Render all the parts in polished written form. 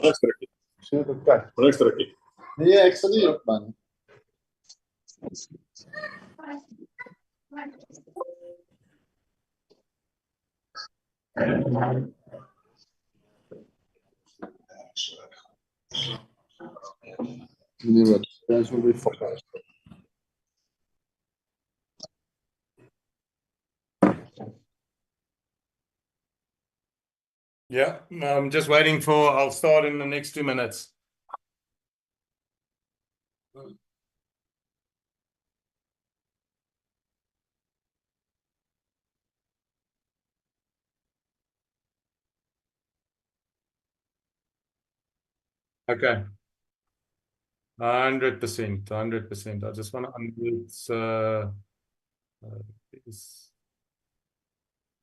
extra aqui. Por extra aqui. Nee, ek sal nie op man. Nee, wat? Dat is wel weer fokkers. Yeah, I'm just waiting for, I'll start in the next 2 minutes. Okay. 100%, 100%. I just want to unmute this.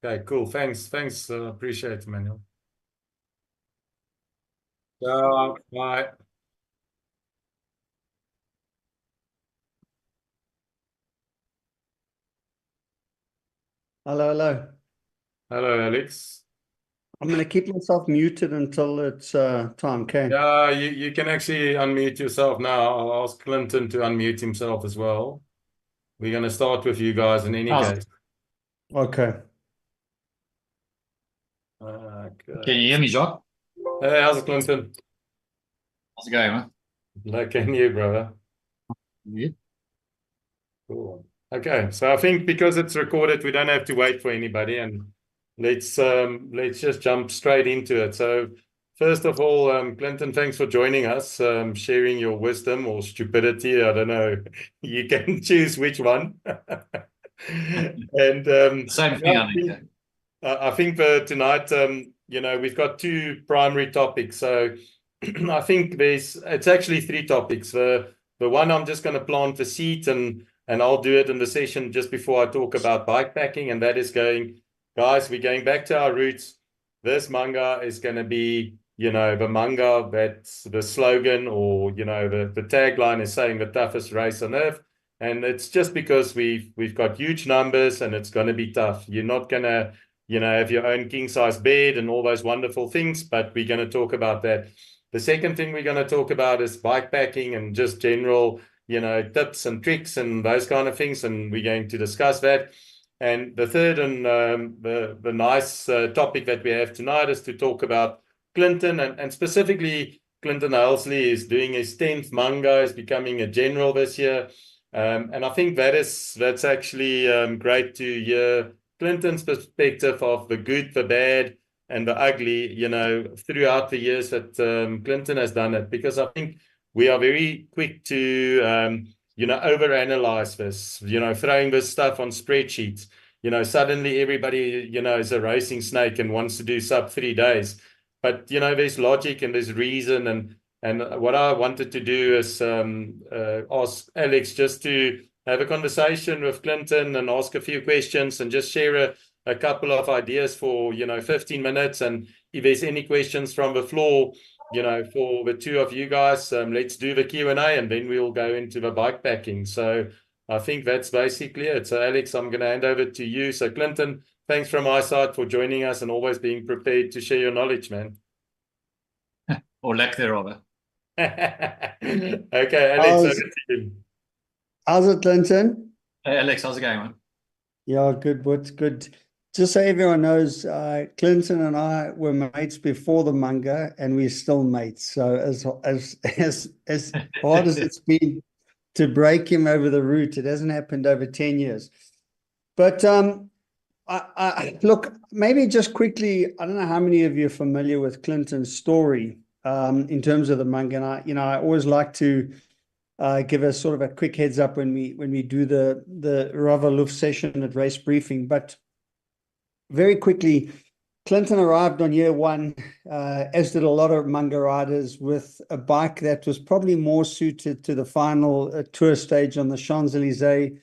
Okay, cool. Thanks. Appreciate it, Manuel. Yeah, bye. Hello. Hello, Alex. I'm going to keep myself muted until it's time, okay? Yeah, you can actually unmute yourself now. I'll ask Clinton to unmute himself as well. We're going to start with you guys in any case. Okay. Okay. Can you hear me, Jacques? Hey, how's it, Clinton? How's it going, man? Like, can you, brother? Yeah. Cool. Okay, so I think because it's recorded, we don't have to wait for anybody, and let's just jump straight into it. So first of all, Clinton, thanks for joining us, sharing your wisdom or stupidity. I don't know. You can choose which one. And Same thing, I think. I think for tonight, we've got two primary topics. So I think it's actually three topics. The one I'm just going to plant the seed, and I'll do it in the session just before I talk about bike packing, and that is guys, we're going back to our roots. This Munga is going to be, the Munga, that's the slogan, or, the tagline is saying the toughest race on earth. And it's just because we've got huge numbers and it's going to be tough. You're not going to, have your own king-size bed and all those wonderful things, but we're going to talk about that. The second thing we're going to talk about is bike packing and just general, tips and tricks and those kind of things, and we're going to discuss that. And the third and the nice topic that we have tonight is to talk about Clinton, and specifically Clinton Halsley is doing his 10th Munga, is becoming a general this year. And I think that's actually great to hear Clinton's perspective of the good, the bad, and the ugly, throughout the years that Clinton has done it, because I think we are very quick to, overanalyze this, throwing this stuff on spreadsheets. Suddenly everybody, is a racing snake and wants to do sub 3 days. But, there's logic and there's reason. And what I wanted to do is ask Alex just to have a conversation with Clinton and ask a few questions and just share a couple of ideas for, 15 minutes. And if there's any questions from the floor, for the two of you guys, let's do the Q&A, and then we'll go into the bike packing. So I think that's basically it. So Alex, I'm going to hand over to you. So Clinton, thanks from my side for joining us and always being prepared to share your knowledge, man. Or lack thereof. Okay, Alex, over to you. How's it, Clinton? Hey, Alex, how's it going, man? Yeah, good. What's good? Just so everyone knows, Clinton and I were mates before the Munga, and we're still mates. So as hard as it's been to break him over the route, it hasn't happened over 10 years. But I look, maybe just quickly, I don't know how many of you are familiar with Clinton's story in terms of the Munga. And I always like to give us sort of a quick heads up when we do the Rava Luft session at race briefing. But very quickly, Clinton arrived on year one, as did a lot of Munga riders, with a bike that was probably more suited to the final tour stage on the Champs-Elysees.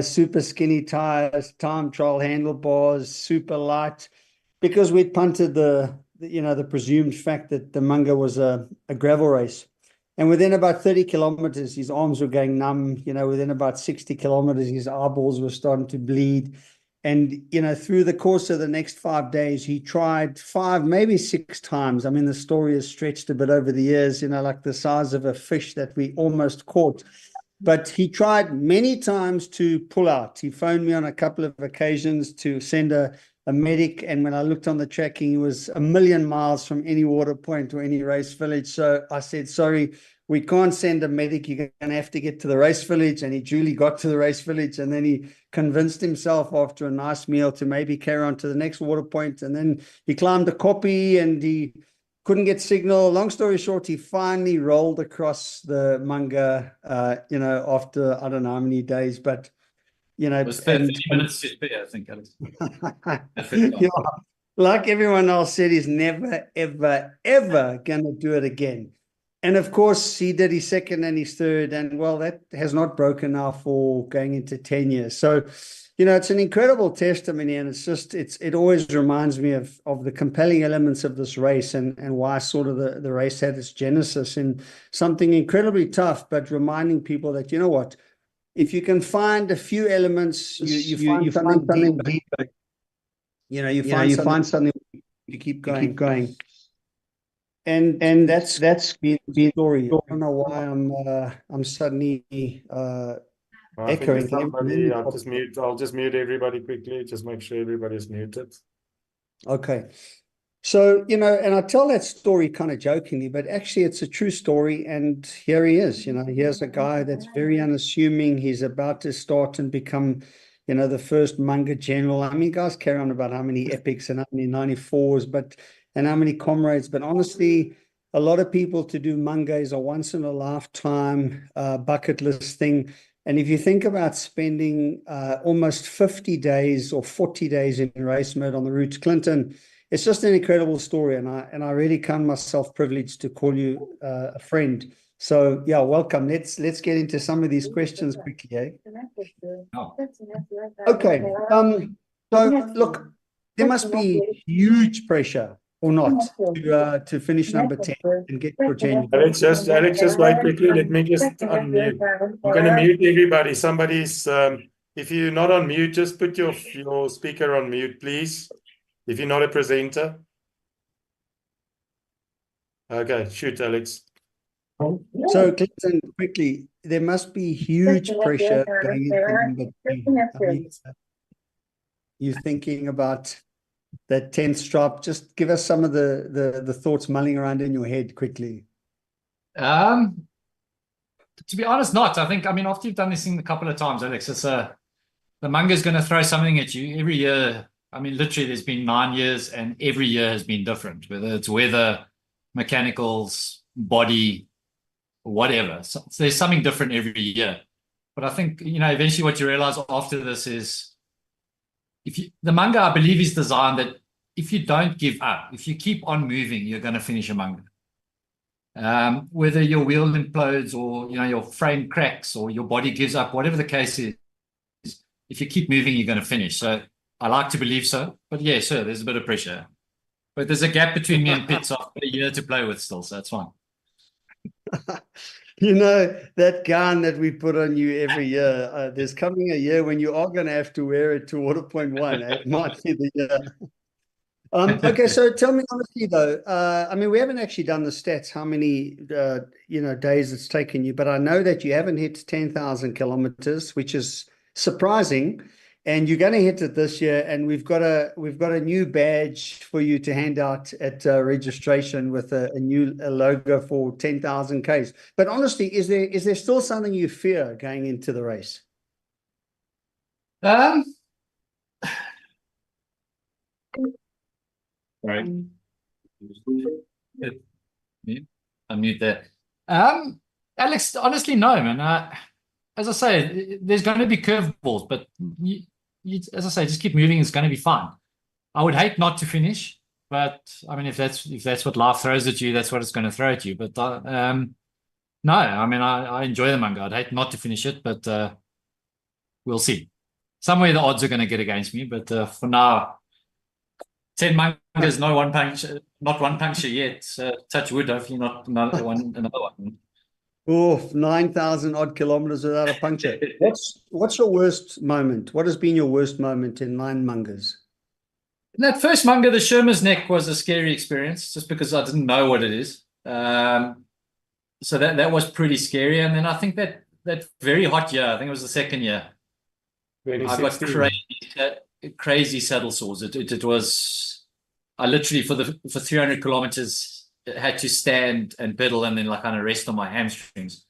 Super skinny tires, time trial handlebars, super light, because we'd punted the presumed fact that the Munga was a gravel race. And within about 30 kilometers, his arms were going numb. Within about 60 kilometers, his eyeballs were starting to bleed. And, you know, through the course of the next 5 days, he tried 5, maybe 6 times. I mean, the story is stretched a bit over the years, you know, like the size of a fish that we almost caught. But he tried many times to pull out. He phoned me on a couple of occasions to send a medic. And when I looked on the tracking, he was 1,000,000 miles from any water point or any race village. So I said, sorry, we can't send a medic. You're going to have to get to the race village. And he duly got to the race village. And then he convinced himself after a nice meal to maybe carry on to the next water point. And then he climbed a kopje and he couldn't get signal. Long story short, he finally rolled across the Munga, you know, after I don't know how many days, but, you know. It was 30 minutes to spare, I think, Alex. Yeah, like everyone else said, he's never, ever, ever going to do it again. And of course, he did his second and his third, and well, that has not broken now for going into 10 years. So, you know, it's an incredible testimony, and it's just, it always reminds me of the compelling elements of this race and why sort of the race had its genesis in something incredibly tough, but reminding people that, you know what, if you can find a few elements, you find something deeper. You know, you find something, you keep going. And that's been the story. I don't know why I'm suddenly I think echoing. somebody, I'll just mute everybody quickly. Just make sure everybody's muted. Okay. So, you know, and I tell that story kind of jokingly, but actually it's a true story. And here he is, you know, here's a guy that's very unassuming. He's about to start and become, you know, the first Munga general. I mean, guys carry on about how many epics and how many 94s, and how many comrades. But honestly, a lot of people to do Munga is a once in a lifetime bucket list thing. And if you think about spending almost 50 days or 40 days in race mode on the route to Clinton, it's just an incredible story. And I really count myself privileged to call you a friend. So yeah, welcome. Let's get into some of these questions quickly. Eh? Oh. Okay. So look, there must be huge pressure or not to finish number 10 and get your genuine. Alex, just wait quickly. Let me just unmute. I'm going to mute everybody. Somebody's, if you're not on mute, just put your speaker on mute, please. If you're not a presenter. Okay, shoot, Alex. So, Clinton, quickly, there must be huge pressure going into number 10. I mean, you're thinking about that 10th strap. Just give us some of the thoughts mulling around in your head quickly. To be honest, not. I think, I mean, after you've done this thing a couple of times, Alex, it's the Munga's going to throw something at you every year. I mean, literally, there's been 9 years, and every year has been different, whether it's weather, mechanicals, body, whatever. So there's something different every year. But I think, you know, eventually what you realize after this is, the Munga, I believe, is designed that if you don't give up, if you keep on moving, you're going to finish a Munga. Whether your wheel implodes or, you know, your frame cracks or your body gives up, whatever the case is, if you keep moving, you're going to finish. So I like to believe so. But yeah, sure, there's a bit of pressure. But there's a gap between me and Pitt, so I've got a year to play with still, so that's fine. You know, that gun that we put on you every year, there's coming a year when you are going to have to wear it to water point 1. It might be the year. Okay, so tell me honestly, though, I mean, we haven't actually done the stats, how many, you know, days it's taken you, but I know that you haven't hit 10,000 kilometers, which is surprising. And you're going to hit it this year, and we've got a new badge for you to hand out at registration with a new logo for 10,000 Ks. But honestly, is there still something you fear going into the race? Sorry. Unmute that. Alex, honestly, no, man. As I say, there's going to be curveballs, but as I say, just keep moving. It's going to be fine. I would hate not to finish, but I mean, if that's what life throws at you, that's what it's going to throw at you. But no, I mean, I enjoy the Munga. I'd hate not to finish it, but we'll see. Somewhere the odds are going to get against me, but for now, 10 Mungas, not one puncture yet. Touch wood, hopefully not another one. Oh, 9,000 odd kilometers without a puncture. What's your worst moment? What has been your worst moment in 9 Mungas? That first Munga, the Sherman's Neck, was a scary experience just because I didn't know what it is. So that was pretty scary. And then I think that very hot year, I think it was the second year, I got 2016. crazy saddle sores. It was, I literally for 300 kilometers had to stand and pedal and then like kind of rest on my hamstrings.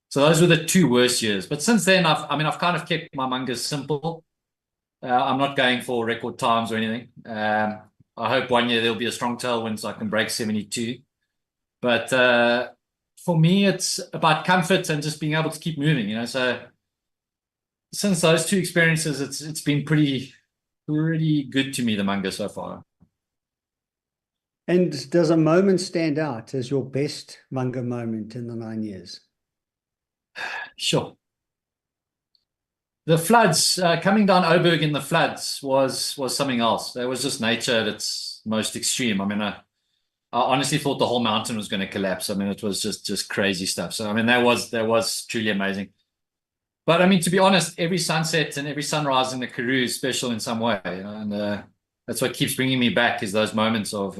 So those were the 2 worst years. But since then, I've kind of kept my Mungas simple. I'm not going for record times or anything. I hope one year there'll be a strong tailwind so I can break 72. But for me, it's about comfort and just being able to keep moving, you know. So since those 2 experiences, it's been pretty good to me, the Munga so far. And does a moment stand out as your best Munga moment in the 9 years? Sure. The floods, coming down Oberg in the floods was something else. That was just nature at its most extreme. I mean, I honestly thought the whole mountain was going to collapse. I mean, it was just crazy stuff. So, I mean, that was truly amazing. But I mean, to be honest, every sunset and every sunrise in the Karoo is special in some way, you know, and that's what keeps bringing me back is those moments of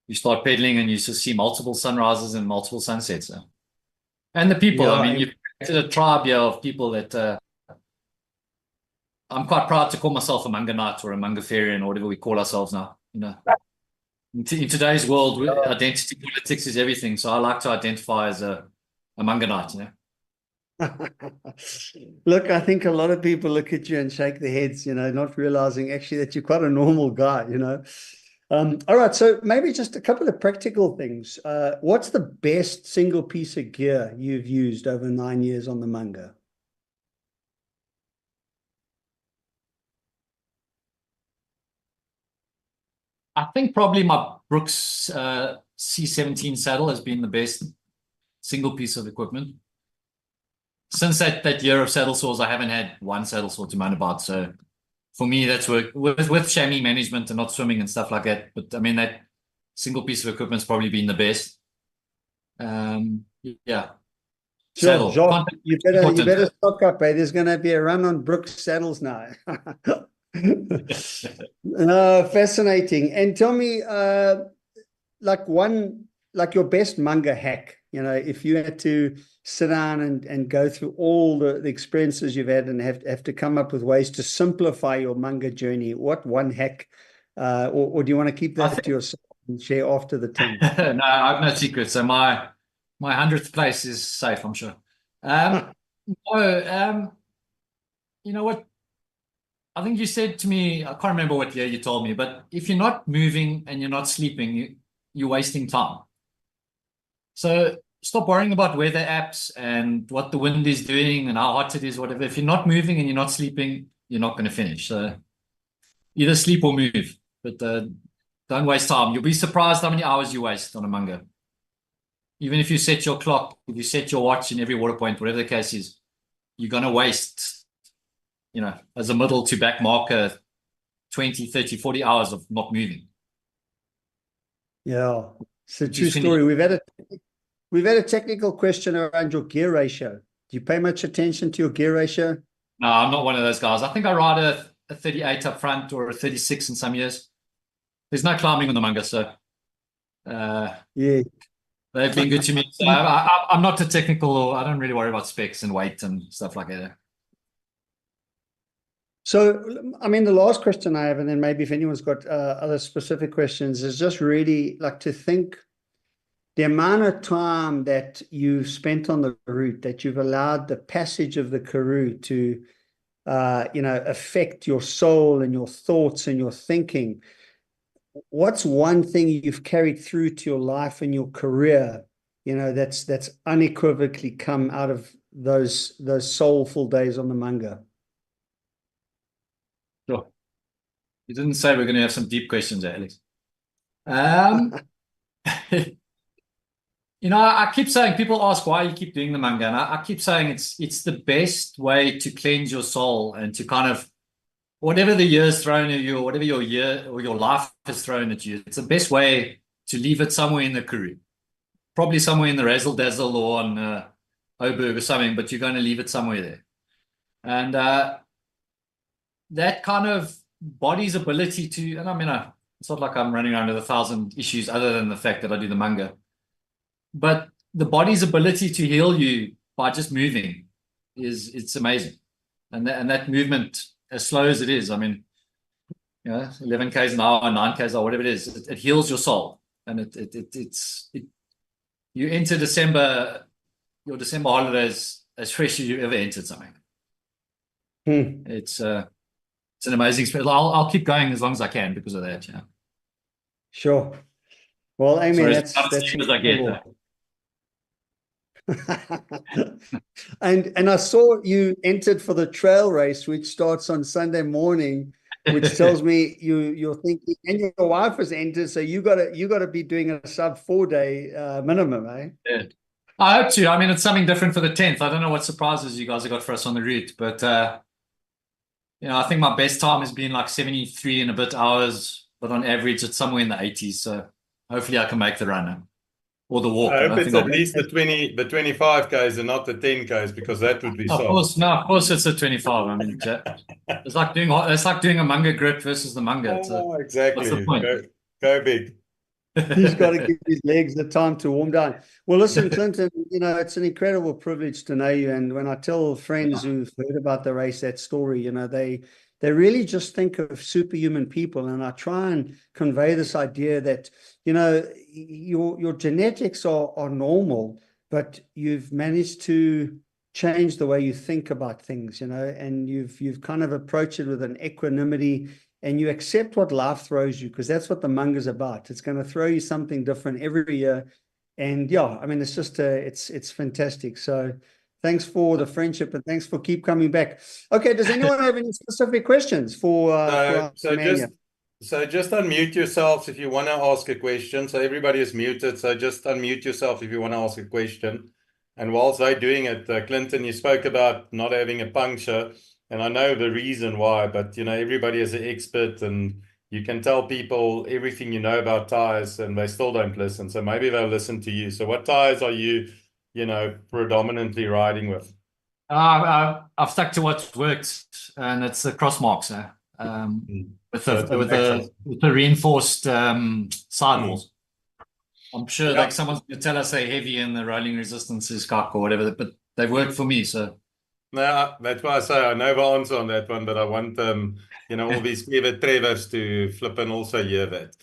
you start pedaling and you just see multiple sunrises and multiple sunsets. And the people, Yeah, I mean, you've created a tribe here of people that I'm quite proud to call myself a Munganite or a Mungafarian or whatever we call ourselves now. You know, in today's world, identity politics is everything. So I like to identify as a Munganite, you know. Look, I think a lot of people look at you and shake their heads, you know, not realizing actually that you're quite a normal guy, you know. All right, so maybe just a couple of practical things. What's the best single piece of gear you've used over 9 years on the Munga? I think probably my Brooks C17 saddle has been the best single piece of equipment. Since that year of saddle sores, I haven't had one saddle sore to moan about. So for me, that's work with chamois management and not swimming and stuff like that. But I mean, that single piece of equipment's probably been the best. Yeah. Sure, Jacques, you better stock up, eh? There's going to be a run on Brooks saddles now. Fascinating. And tell me, like your best Munga hack, you know, if you had to sit down and go through all the experiences you've had and have to come up with ways to simplify your Munga journey, what one hack, or do you want to keep that to yourself and share after the 10? No, I have no secret. So my 100th place is safe, I'm sure. You know what? I think you said to me, I can't remember what year you told me, but if you're not moving and you're not sleeping, you're wasting time. So stop worrying about weather apps and what the wind is doing and how hot it is, whatever. If you're not moving and you're not sleeping, you're not going to finish. So either sleep or move, but don't waste time. You'll be surprised how many hours you waste on a Munga. Even if you set your clock, if you set your watch in every water point, whatever the case is, you're going to waste, you know, as a middle to back marker, 20, 30, 40 hours of not moving. Yeah, it's a true story. We've had a technical question around your gear ratio. Do you pay much attention to your gear ratio? No, I'm not one of those guys. I think I ride a 38 up front or a 36 in some years. There's no climbing on the Munga, so yeah. They've been good to me. So I'm not too technical, or I don't really worry about specs and weight and stuff like that. So, I mean, the last question I have, and then maybe if anyone's got other specific questions, is just really like to think the amount of time that you've spent on the route, that you've allowed the passage of the Karoo to, affect your soul and your thoughts and your thinking. What's one thing you've carried through to your life and your career, you know, that's unequivocally come out of those soulful days on the Munga? Sure. You didn't say we're going to have some deep questions, Alex. You know, I keep saying, people ask why you keep doing the Munga, and I keep saying it's the best way to cleanse your soul and to kind of, whatever the year's thrown at you, or whatever your year or your life has thrown at you, it's the best way to leave it somewhere in the Karoo. probably somewhere in the Razzle Dazzle or on Oberg or something, but you're going to leave it somewhere there. And that kind of body's ability to, and I mean, it's not like I'm running around with 1,000 issues other than the fact that I do the Munga, but the body's ability to heal you by just moving it's amazing. And that movement, as slow as it is, I mean, 11 k's an hour, 9 k's an hour, whatever it is, it heals your soul. And you enter December, your December holidays as fresh as you ever entered something. It's an amazing experience. I'll keep going as long as I can because of that. Sure. Well, I mean, as I get. and I saw you entered for the trail race, which starts on Sunday morning, which tells me you're thinking, and your wife has entered, so you got to be doing a sub 4-day minimum, eh? Yeah. I hope to. I mean, it's something different for the 10th. I don't know what surprises you guys have got for us on the route, but I think my best time has been like 73 and a bit hours, but on average it's somewhere in the 80s. So hopefully I can make the run or the walk. I hope it's at least the 25 k's and not the 10 k's, because that would be soft. Of course it's a 25. I mean, it's like doing a Munga grip versus the Munga. Exactly. What's the point? Go big. He's got to give his legs the time to warm down. Well, listen, Clinton, it's an incredible privilege to know you. And when I tell friends who've heard about the race, that story, they really just think of superhuman people. And I try and convey this idea that, your genetics are normal, but you've managed to change the way you think about things, and you've kind of approached it with an equanimity. And you accept what life throws you, because that's what the Munga is about. It's going to throw you something different every year. And I mean, it's just, it's fantastic. So thanks for the friendship, and thanks for keep coming back. Okay. Does anyone have any specific questions for just unmute yourselves if you want to ask a question. So everybody is muted. So just unmute yourself if you want to ask a question. And whilst they're doing it, Clinton, you spoke about not having a puncture. And I know the reason why, but everybody is an expert, and you can tell people everything you know about tires and they still don't listen. So maybe they'll listen to you. So what tires are you, predominantly riding with? I've stuck to what works, and it's the cross marks with the reinforced sidewalls. I'm sure like someone's going to tell us they're heavy and the rolling resistance is cock or whatever, but they work for me. So. No, that's why I say I know the answer on that one, but I want all these clever Trevors to flip and also hear that.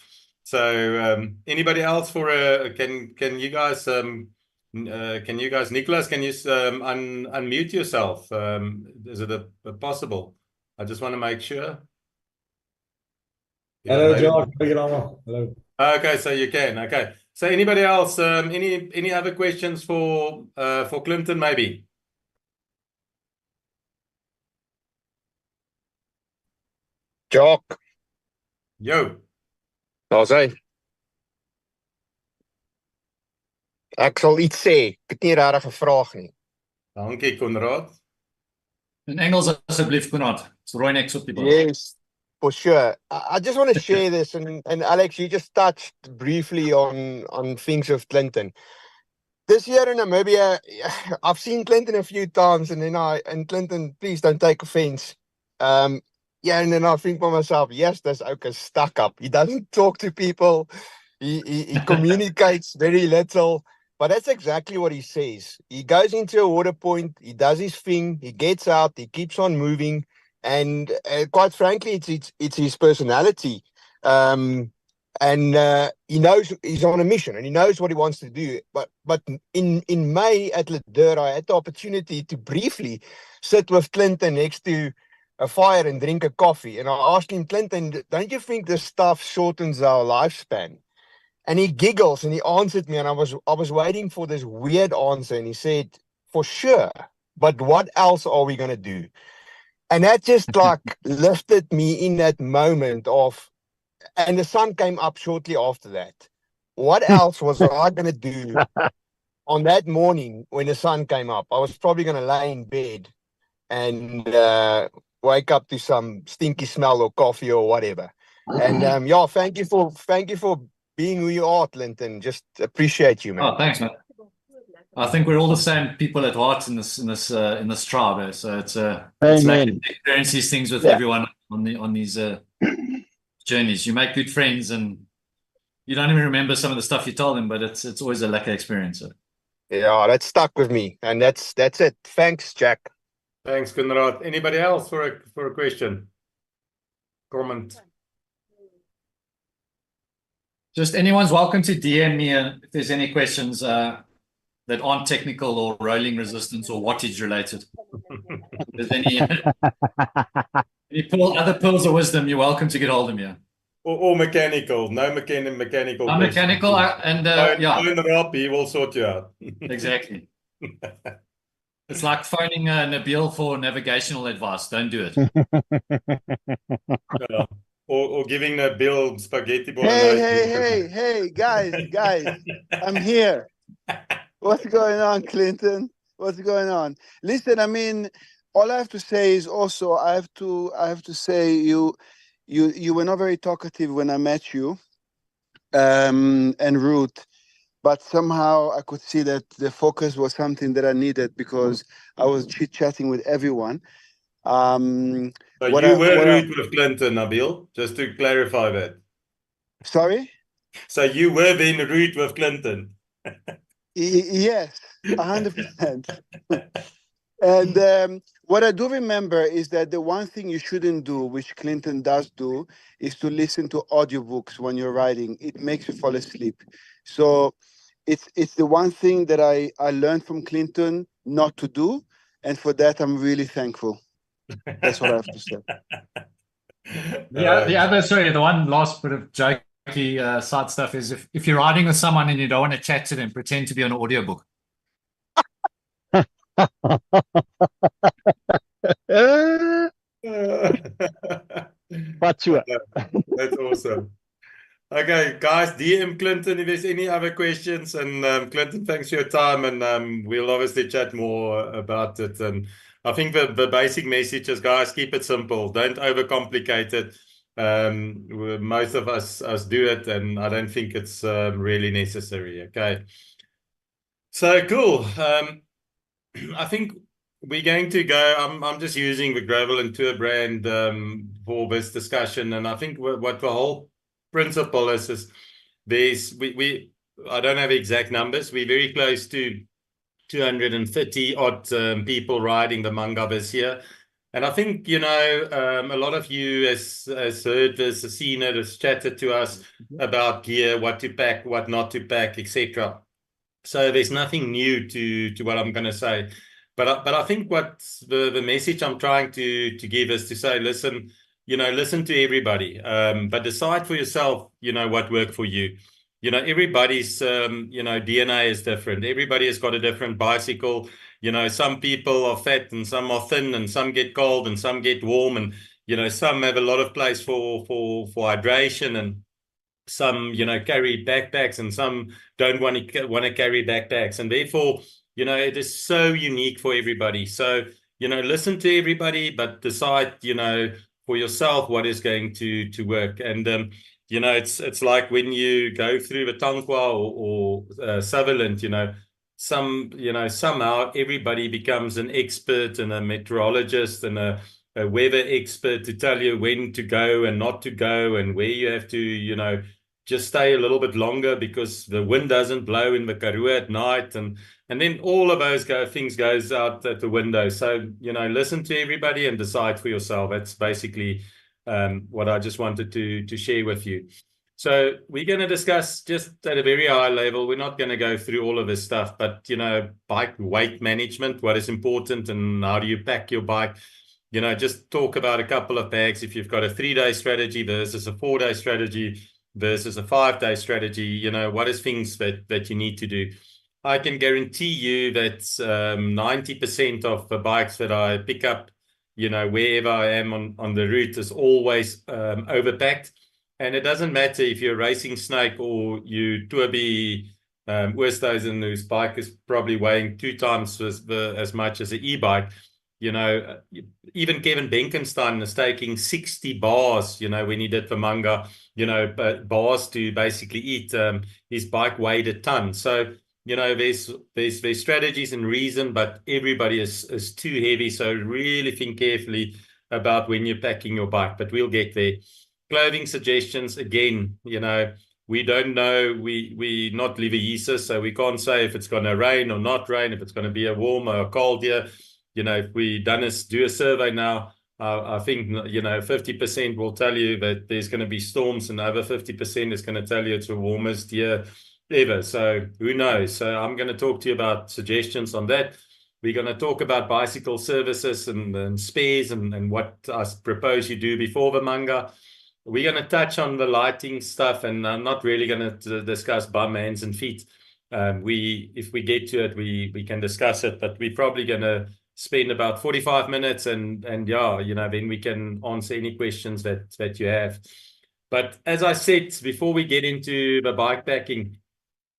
So anybody else for can you guys Nicholas, can you unmute yourself? Is it possible? I just want to make sure. Hello, George. Hello. Okay, so you can. Okay. So anybody else? Any other questions for Clinton maybe? Jock. Yo. Daar's hy. Ek sal iets sê. Ek het nie regtig 'n vraag nie. Dankie, Konrad. In Engels asseblief, Konrad. It's Roy next up people. Yes, for sure. I just want to share this, and Alex, you just touched briefly on things with Clinton. This year in Namibia, I've seen Clinton a few times, and Clinton, please don't take offense. And then I think by myself, yes, that's okay, stuck up. He doesn't talk to people. He communicates very little, but that's exactly what he says. He goes into a water point, he does his thing, he gets out, he keeps on moving, and quite frankly, it's his personality. He knows he's on a mission, and he knows what he wants to do. But in May at Ledeur, I had the opportunity to briefly sit with Clinton next to a fire and drink a coffee. And I asked him, Clinton, don't you think this stuff shortens our lifespan? And he giggles and he answered me, and I was waiting for this weird answer, and he said, for sure, but what else are we going to do? And that just like lifted me in that moment and the sun came up shortly after that. What else was I going to do on that morning when the sun came up? I was probably going to lay in bed and wake up to some stinky smell or coffee or whatever. And thank you for being who you are, Clinton. Just appreciate you, man. Oh, thanks, man. I think we're all the same people at heart in this tribe. So it's like Amen. to experience these things with Yeah. everyone on these journeys. You make good friends, and you don't even remember some of the stuff you told them, but it's always a lekker experience. So. Yeah, that stuck with me, and that's it. Thanks, Jack. Thanks, Conrad. Anybody else for a question? Comment? Just anyone's welcome to DM me if there's any questions that aren't technical or rolling resistance or wattage related. If there's any other pearls of wisdom, you're welcome to get hold of me. Yeah. Or mechanical. No mechanical. I'm mechanical and yeah. Phone Rob, he will sort you out. Exactly. It's like phoning Nabil for navigational advice. Don't do it. Yeah. Or giving Nabil spaghetti Hey, guys, I'm here. What's going on, Clinton? What's going on? Listen, I mean, all I have to say is also I have to say you were not very talkative when I met you, and Ruth, but somehow I could see that the focus was something that I needed because I was chit-chatting with everyone. So you were rude with Clinton, Nabil, just to clarify that. Sorry? So you were being rude with Clinton. Yes, 100%. And what I do remember is that the one thing you shouldn't do, which Clinton does do, is to listen to audiobooks when you're writing. It makes you fall asleep. So it's the one thing that I learned from Clinton not to do. And for that, I'm really thankful. That's what I have to say. The one last bit of jokey side stuff is if you're riding with someone and you don't want to chat to them, pretend to be on an audiobook. Patsua. That's awesome. Okay, guys, DM Clinton if there's any other questions. And Clinton, thanks for your time. And we'll obviously chat more about it. And I think the basic message is, guys, keep it simple. Don't overcomplicate it. Most of us do it, and I don't think it's really necessary. Okay. So cool. I think we're going to go. I'm just using the Gravel and Tour brand for this discussion, and I think what the whole principle is I don't have exact numbers. We're very close to 230 odd people riding the Munga this year, and I think a lot of you has heard this, has seen it, has chatted to us about gear, what to pack, what not to pack, etc. So there's nothing new to what I'm going to say. But I think what the message I'm trying to give is to say, listen to everybody, but decide for yourself, what worked for you. Everybody's, DNA is different. Everybody has got a different bicycle. Some people are fat and some are thin, and some get cold and some get warm, and, some have a lot of place for hydration, and some, carry backpacks, and some don't want to carry backpacks. And therefore, it is so unique for everybody. So, listen to everybody, but decide, for yourself what is going to work. And, it's like when you go through the Tankwa or Sutherland, somehow everybody becomes an expert and a meteorologist and a weather expert to tell you when to go and not to go, and where you have to, just stay a little bit longer because the wind doesn't blow in the Karoo at night, and then all of those things goes out at the window. So listen to everybody and decide for yourself. That's basically what I just wanted to share with you. So we're going to discuss just at a very high level. We're not going to go through all of this stuff, but bike weight management, what is important, and how do you pack your bike. Just talk about a couple of bags. If you've got a 3-day strategy versus a 4-day strategy versus a 5-day strategy, what is things that you need to do. I can guarantee you that 90% of the bikes that I pick up, wherever I am on the route, is always overpacked. And it doesn't matter if you're a racing snake or you Toby Westhuizen, whose bike is probably weighing 2 times as much as an e-bike. You know, even Kevin Benkenstein is taking 60 bars, you know, when he did the Munga, you know, bars to basically eat. His bike weighed a ton. So, you know, there's strategies and reason, but everybody is too heavy. So really think carefully about when you're packing your bike, but we'll get there. Clothing suggestions, again, you know, we don't know. We not Liviisa, so we can't say if it's going to rain or not rain, if it's going to be a warm or a cold year. You know, if we do a survey now, I think, you know, 50% will tell you that there's going to be storms, and over 50% is going to tell you it's the warmest year ever. So who knows? So I'm going to talk to you about suggestions on that. We're going to talk about bicycle services and spares and what I propose you do before the Munga. We're going to touch on the lighting stuff, and I'm not really going to discuss bum, hands, and feet. If we get to it, we can discuss it, but we're probably going to spend about 45 minutes and yeah, you know, then we can answer any questions that you have. But as I said, before we get into the bike packing,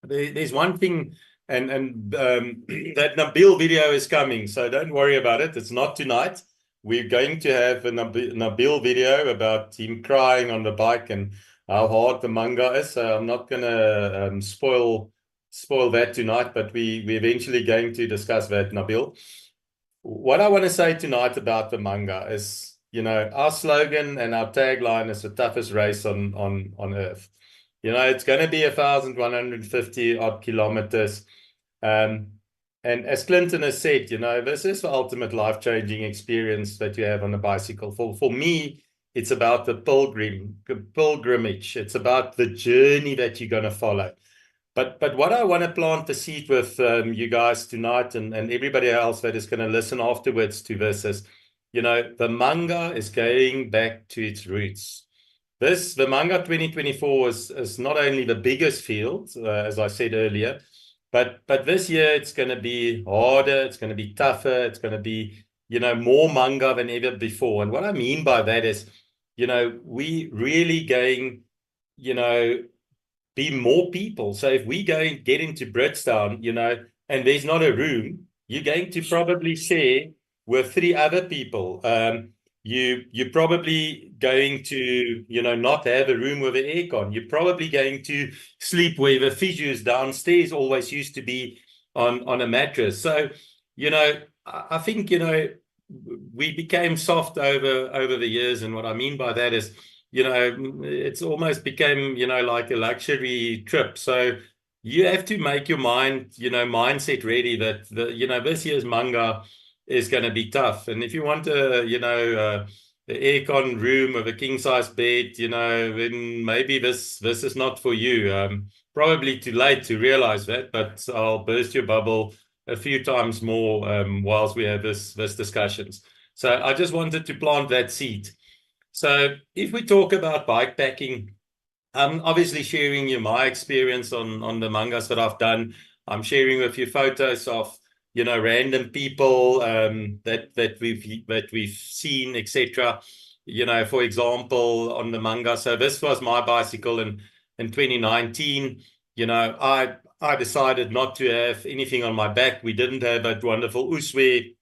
there's one thing, and that Nabil video is coming, so don't worry about it. It's not tonight. We're going to have a Nabil video about him crying on the bike and how hard the Munga is. So I'm not going to spoil that tonight, but we're eventually going to discuss that, Nabil. What I want to say tonight about the Munga is, you know, our slogan and our tagline is the toughest race on earth. You know, it's going to be 1,150 odd kilometers. And as Clinton has said, you know, this is the ultimate life-changing experience that you have on a bicycle. For me, it's about the pilgrimage. It's about the journey that you're going to follow. But what I want to plant the seed with you guys tonight and everybody else that is going to listen afterwards to this is, you know, the Munga is going back to its roots. The Munga 2024 is not only the biggest field, as I said earlier, but this year it's going to be harder, it's going to be tougher, it's going to be, you know, more Munga than ever before. And what I mean by that is, you know, we really going, you know, be more people. So if we go and get into Bridgetown, you know, and there's not a room, you're going to probably share with 3 other people. You're probably going to, you know, not have a room with an aircon. You're probably going to sleep where the physios downstairs always used to be on a mattress. So, you know, I think, you know, we became soft over the years. And what I mean by that is, you know, it's almost became, you know, like a luxury trip. So you have to make your mindset ready that you know, this year's Munga is going to be tough. And if you want a, you know, the aircon room with a king size bed, you know, then maybe this is not for you. Probably too late to realize that, but I'll burst your bubble a few times more whilst we have this discussions. So I just wanted to plant that seed. So if we talk about bike packing, I'm obviously sharing you my experience on the Mungas that I've done. I'm sharing with you photos of, you know, random people that we've seen, etc. You know, for example, on the Munga. So this was my bicycle in 2019. You know, I decided not to have anything on my back. We didn't have that wonderful Uswe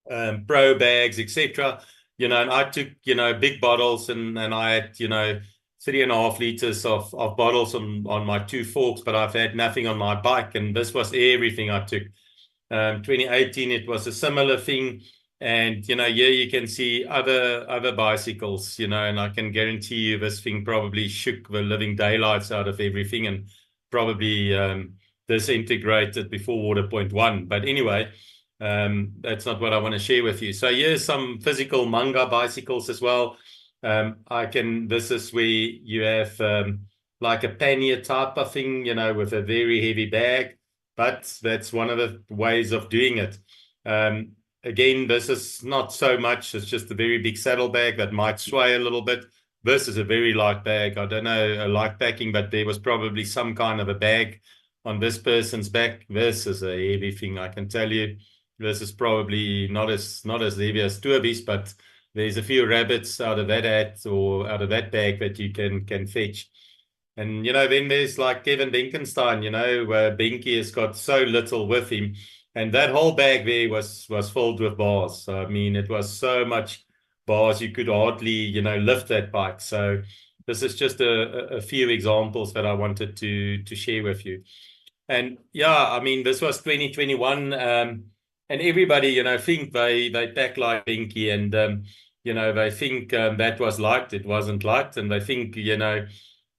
pro bags, etc. You know, and I took, you know, big bottles and I had, you know, 3.5 liters of bottles on my 2 forks, but I've had nothing on my bike, and this was everything I took. 2018, it was a similar thing. And, you know, here you can see other bicycles, you know, and I can guarantee you this thing probably shook the living daylights out of everything and probably disintegrated before water point 1. But anyway, that's not what I want to share with you. So here's some physical Munga bicycles as well. This is where you have like a pannier type of thing, you know, with a very heavy bag, but that's one of the ways of doing it. Again, this is not so much, it's just a very big saddlebag that might sway a little bit. This is a very light bag. I don't know, light packing, but there was probably some kind of a bag on this person's back. This is a heavy thing, I can tell you. This is probably not as heavy as Turbies, but there's a few rabbits out of that hat or out of that bag that you can fetch. And, you know, then there's like Kevin Benkenstein, you know, where Benke has got so little with him And that whole bag there was filled with bars. So, I mean, it was so much bars you could hardly, lift that bike. So this is just a few examples that I wanted to share with you. And yeah, I mean, this was 2021, and everybody, think they pack like Binky, and they think that was liked. It wasn't liked, and they think,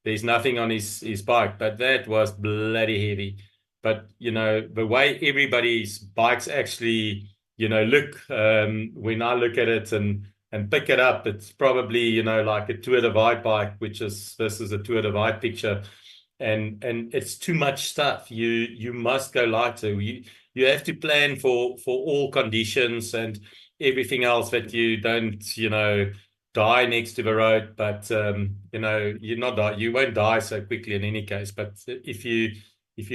there's nothing on his bike, but that was bloody heavy. But the way everybody's bikes actually, look, when I look at it and pick it up, it's probably, like a Tour Divide bike, this is a Tour Divide picture. And it's too much stuff. You must go lighter. You have to plan for all conditions and everything else, that you don't die next to the road. But you won't die so quickly in any case. But if you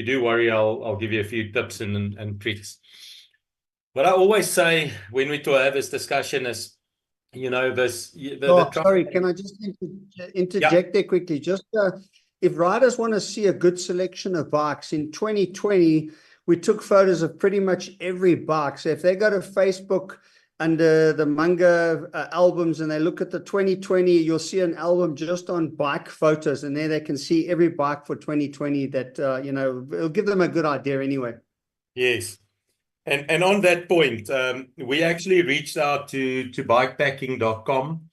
do worry, I'll give you a few tips and tricks. What I always say when we have this discussion is, sorry, can I just interject there quickly? Just if riders want to see a good selection of bikes, in 2020, we took photos of pretty much every bike. So if they go to Facebook under the Munga albums and they look at the 2020, you'll see an album just on bike photos, and there they can see every bike for 2020 that, it'll give them a good idea anyway. Yes. And on that point, we actually reached out to bikepacking.com.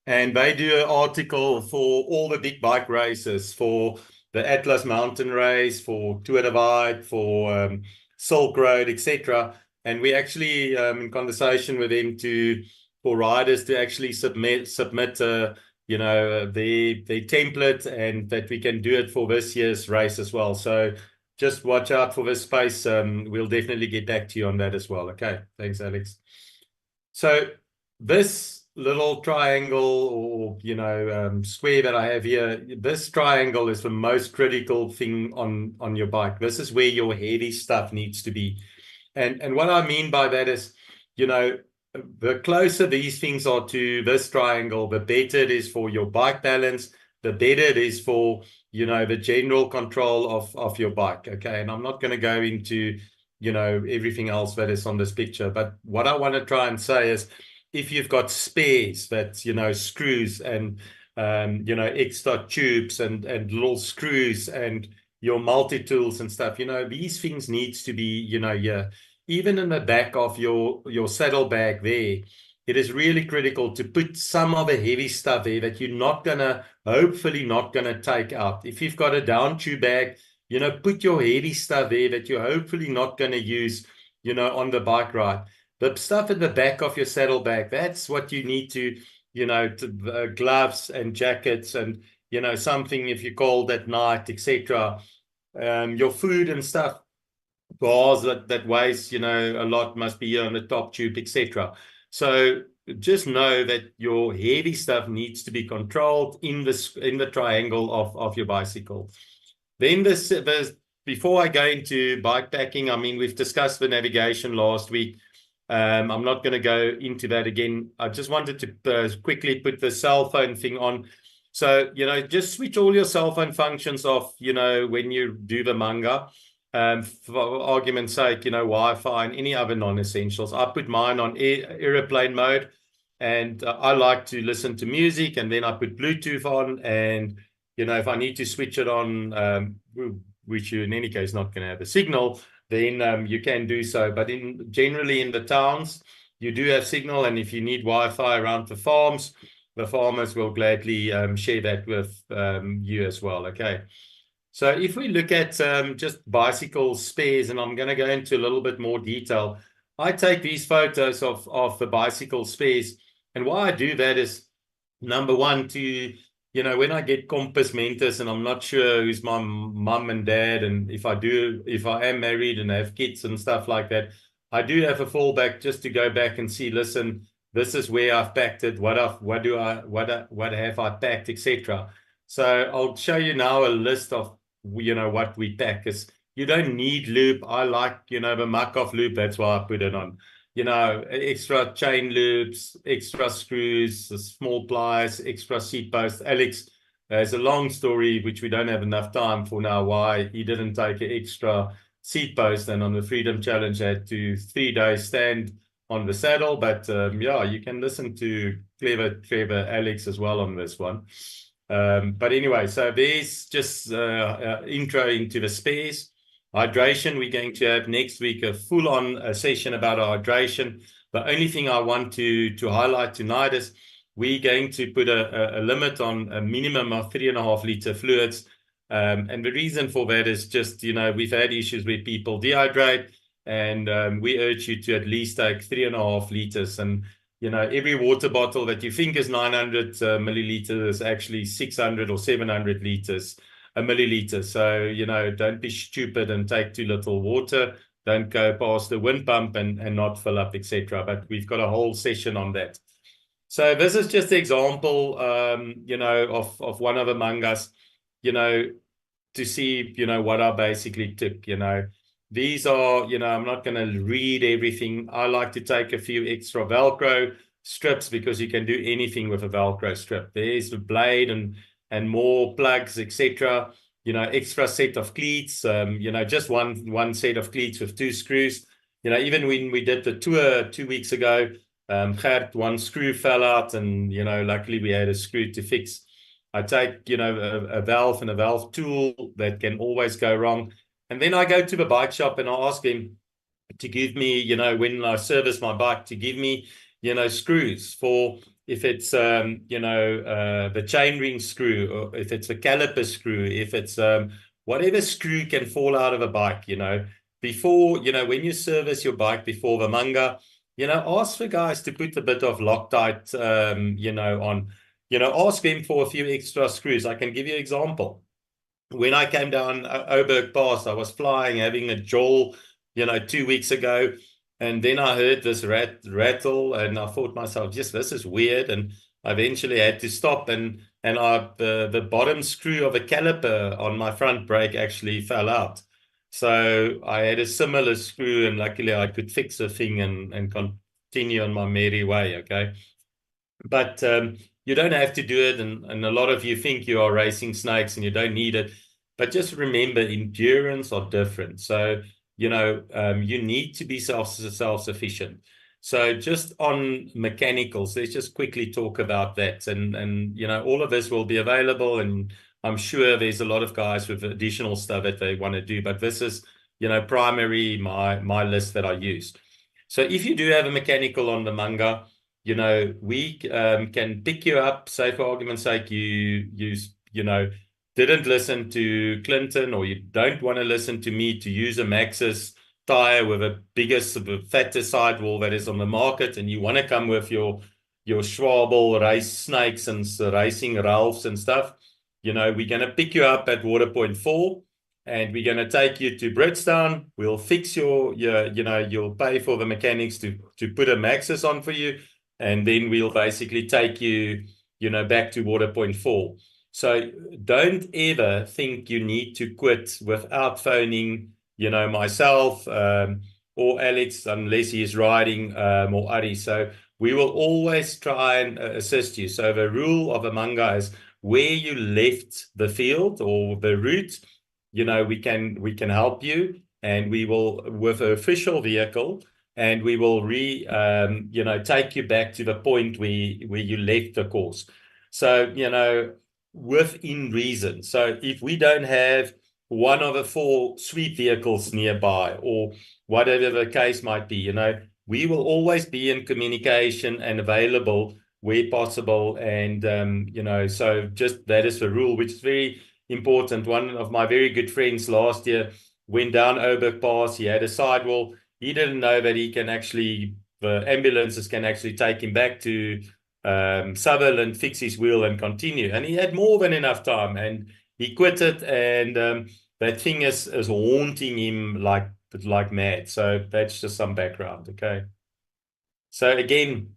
And they do an article for all the big bike races, for the Atlas Mountain Race, for Tour Divide, for Silk Road, etc. And we actually in conversation with them for riders to actually submit their template, and that we can do it for this year's race as well. So just watch out for this space. We'll definitely get back to you on that as well. Okay, thanks, Alex. So this little triangle or square that I have here, this triangle is the most critical thing on your bike. This is where your heavy stuff needs to be. And what I mean by that is, the closer these things are to this triangle, the better it is for your bike balance, the better it is for the general control of your bike. Okay, and I'm not going to go into everything else that is on this picture, but what I want to try and say is, if you've got spares, that screws and extra tubes and little screws and your multi-tools and stuff, these things needs to be here. Even in the back of your saddlebag there, it is really critical to put some of the heavy stuff there that you're hopefully not gonna take out. If you've got a down tube bag, put your heavy stuff there that you're hopefully not gonna use on the bike ride. The stuff at the back of your saddlebag, that's what you need to, gloves and jackets and, something if you're cold at night, etc. Your food and stuff, bars that weighs, a lot must be on the top tube, etc. So just know that your heavy stuff needs to be controlled in the triangle of your bicycle. Then before I go into bike packing, I mean, we've discussed the navigation last week. I'm not going to go into that again. I just wanted to quickly put the cell phone thing on. So, just switch all your cell phone functions off, when you do the Munga. For argument's sake, Wi-Fi and any other non-essentials. I put mine on airplane mode, and I like to listen to music, and then I put Bluetooth on, and, if I need to switch it on, which you in any case not going to have a signal, then you can do so. But generally in the towns, you do have signal, and if you need Wi-Fi around the farms, the farmers will gladly share that with you as well. Okay. So if we look at just bicycle spares, and I'm going to go into a little bit more detail, I take these photos of the bicycle spares, and why I do that is, number one, to when I get compos mentis and I'm not sure who's my mum and dad, and if I am married and have kids and stuff like that, I do have a fallback just to go back and see, listen, this is where I've packed it, what have I packed, etc. So I'll show you now a list of what we pack. Is you don't need loop. I like the Markov loop, that's why I put it on. Extra chain loops, extra screws, small pliers, extra seat posts. Alex has a long story, which we don't have enough time for now, why he didn't take an extra seat post, and on the Freedom Challenge I had to 3 days stand on the saddle. But yeah, you can listen to clever Alex as well on this one. But anyway, so there's just intro into the spares. Hydration, we're going to have next week a full-on session about hydration. The only thing I want to highlight tonight is we're going to put a limit on a minimum of 3.5 liter fluids. And the reason for that is just, we've had issues where people dehydrate, and we urge you to at least take 3.5 liters. And, every water bottle that you think is 900 milliliters is actually 600 or 700 liters a milliliter. So, don't be stupid and take too little water. Don't go past the wind pump and not fill up, etc. But we've got a whole session on that. So this is just an example, of one of the mangas, to see, what I basically took, These are, I'm not going to read everything. I like to take a few extra Velcro strips because you can do anything with a Velcro strip. There's the blade and more plugs, etc. Extra set of cleats, just one set of cleats with 2 screws. Even when we did the tour 2 weeks ago, Gert, one screw fell out, and, luckily we had a screw to fix. I take, a valve and a valve tool that can always go wrong. And then I go to the bike shop and I ask him to give me, when I service my bike, to give me, screws for, if it's, the chainring screw, or if it's a caliper screw, if it's whatever screw can fall out of a bike, before, when you service your bike before the Munga, ask for guys to put a bit of Loctite, on, ask them for a few extra screws. I can give you an example. When I came down Oberg Pass, I was flying, having a jaw, 2 weeks ago. And then I heard this rattle, and I thought to myself, yes, this is weird. And I eventually had to stop, and the bottom screw of a caliper on my front brake actually fell out. So I had a similar screw, and luckily I could fix the thing and continue on my merry way, okay? But you don't have to do it, and a lot of you think you are racing snakes and you don't need it. But just remember, endurance are different. So, you need to be self-sufficient. So just on mechanicals, let's just quickly talk about that. And all of this will be available, and I'm sure there's a lot of guys with additional stuff that they want to do. But this is, primary, my list that I used. So if you do have a mechanical on the Munga, we can pick you up. Say, for argument's sake, you didn't listen to Clinton, or you don't want to listen to me to use a Maxxis tire with a biggest, fatter sidewall that is on the market, and you want to come with your Schwabel race snakes and racing Ralphs and stuff, we're going to pick you up at Waterpoint 4, and we're going to take you to Bridgetown. We'll fix you'll pay for the mechanics to put a Maxxis on for you, and then we'll basically take you, back to Waterpoint 4. So don't ever think you need to quit without phoning, myself or Alex, unless he's riding, or Ari. So we will always try and assist you. So the rule of a Munga is where you left the field or the route, we can help you, and we will, with an official vehicle, and we will take you back to the point where you left the course. So, within reason. So if we don't have one of the 4 sweep vehicles nearby, or whatever the case might be, we will always be in communication and available where possible. And, so just that is the rule, which is very important. One of my very good friends last year went down Oberg Pass. He had a sidewall. He didn't know that the ambulances can actually take him back to Sutherland, fix his wheel and continue. And he had more than enough time, and he quit it, and that thing is haunting him like mad. So that's just some background, okay? So again,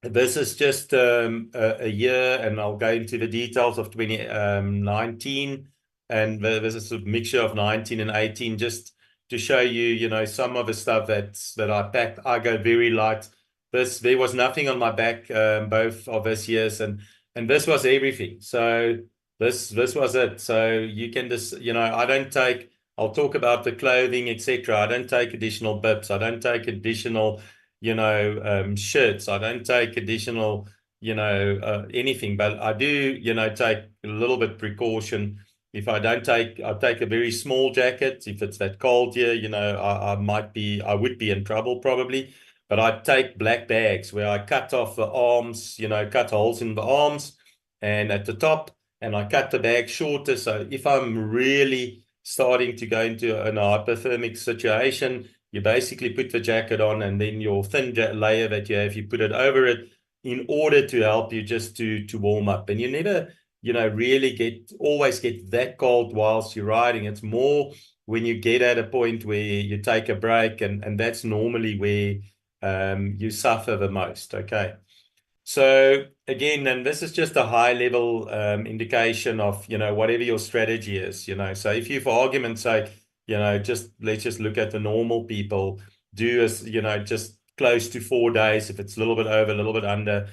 this is just a year, and I'll go into the details of 2019, and this is a mixture of 19 and 18, just to show you, some of the stuff that I packed. I go very light. There was nothing on my back both of this years, and this was everything. So this was it. So you can just, I'll talk about the clothing, etc. I don't take additional bibs. I don't take additional, shirts. I don't take additional, anything. But I do, take a little bit precaution. If I don't take, I take a very small jacket. If it's that cold here, I would be in trouble probably. But I take black bags where I cut off the arms, cut holes in the arms and at the top, and I cut the bag shorter. So if I'm really starting to go into an hypothermic situation, you basically put the jacket on, and then your thin layer that you have, you put it over it in order to help you just to warm up. And you never, really always get that cold whilst you're riding. It's more when you get at a point where you take a break, and that's normally where you suffer the most. Okay. So again, and this is just a high level indication of, whatever your strategy is, so if you, for argument's sake, let's just look at the normal people, do as, just close to 4 days. If it's a little bit over, a little bit under,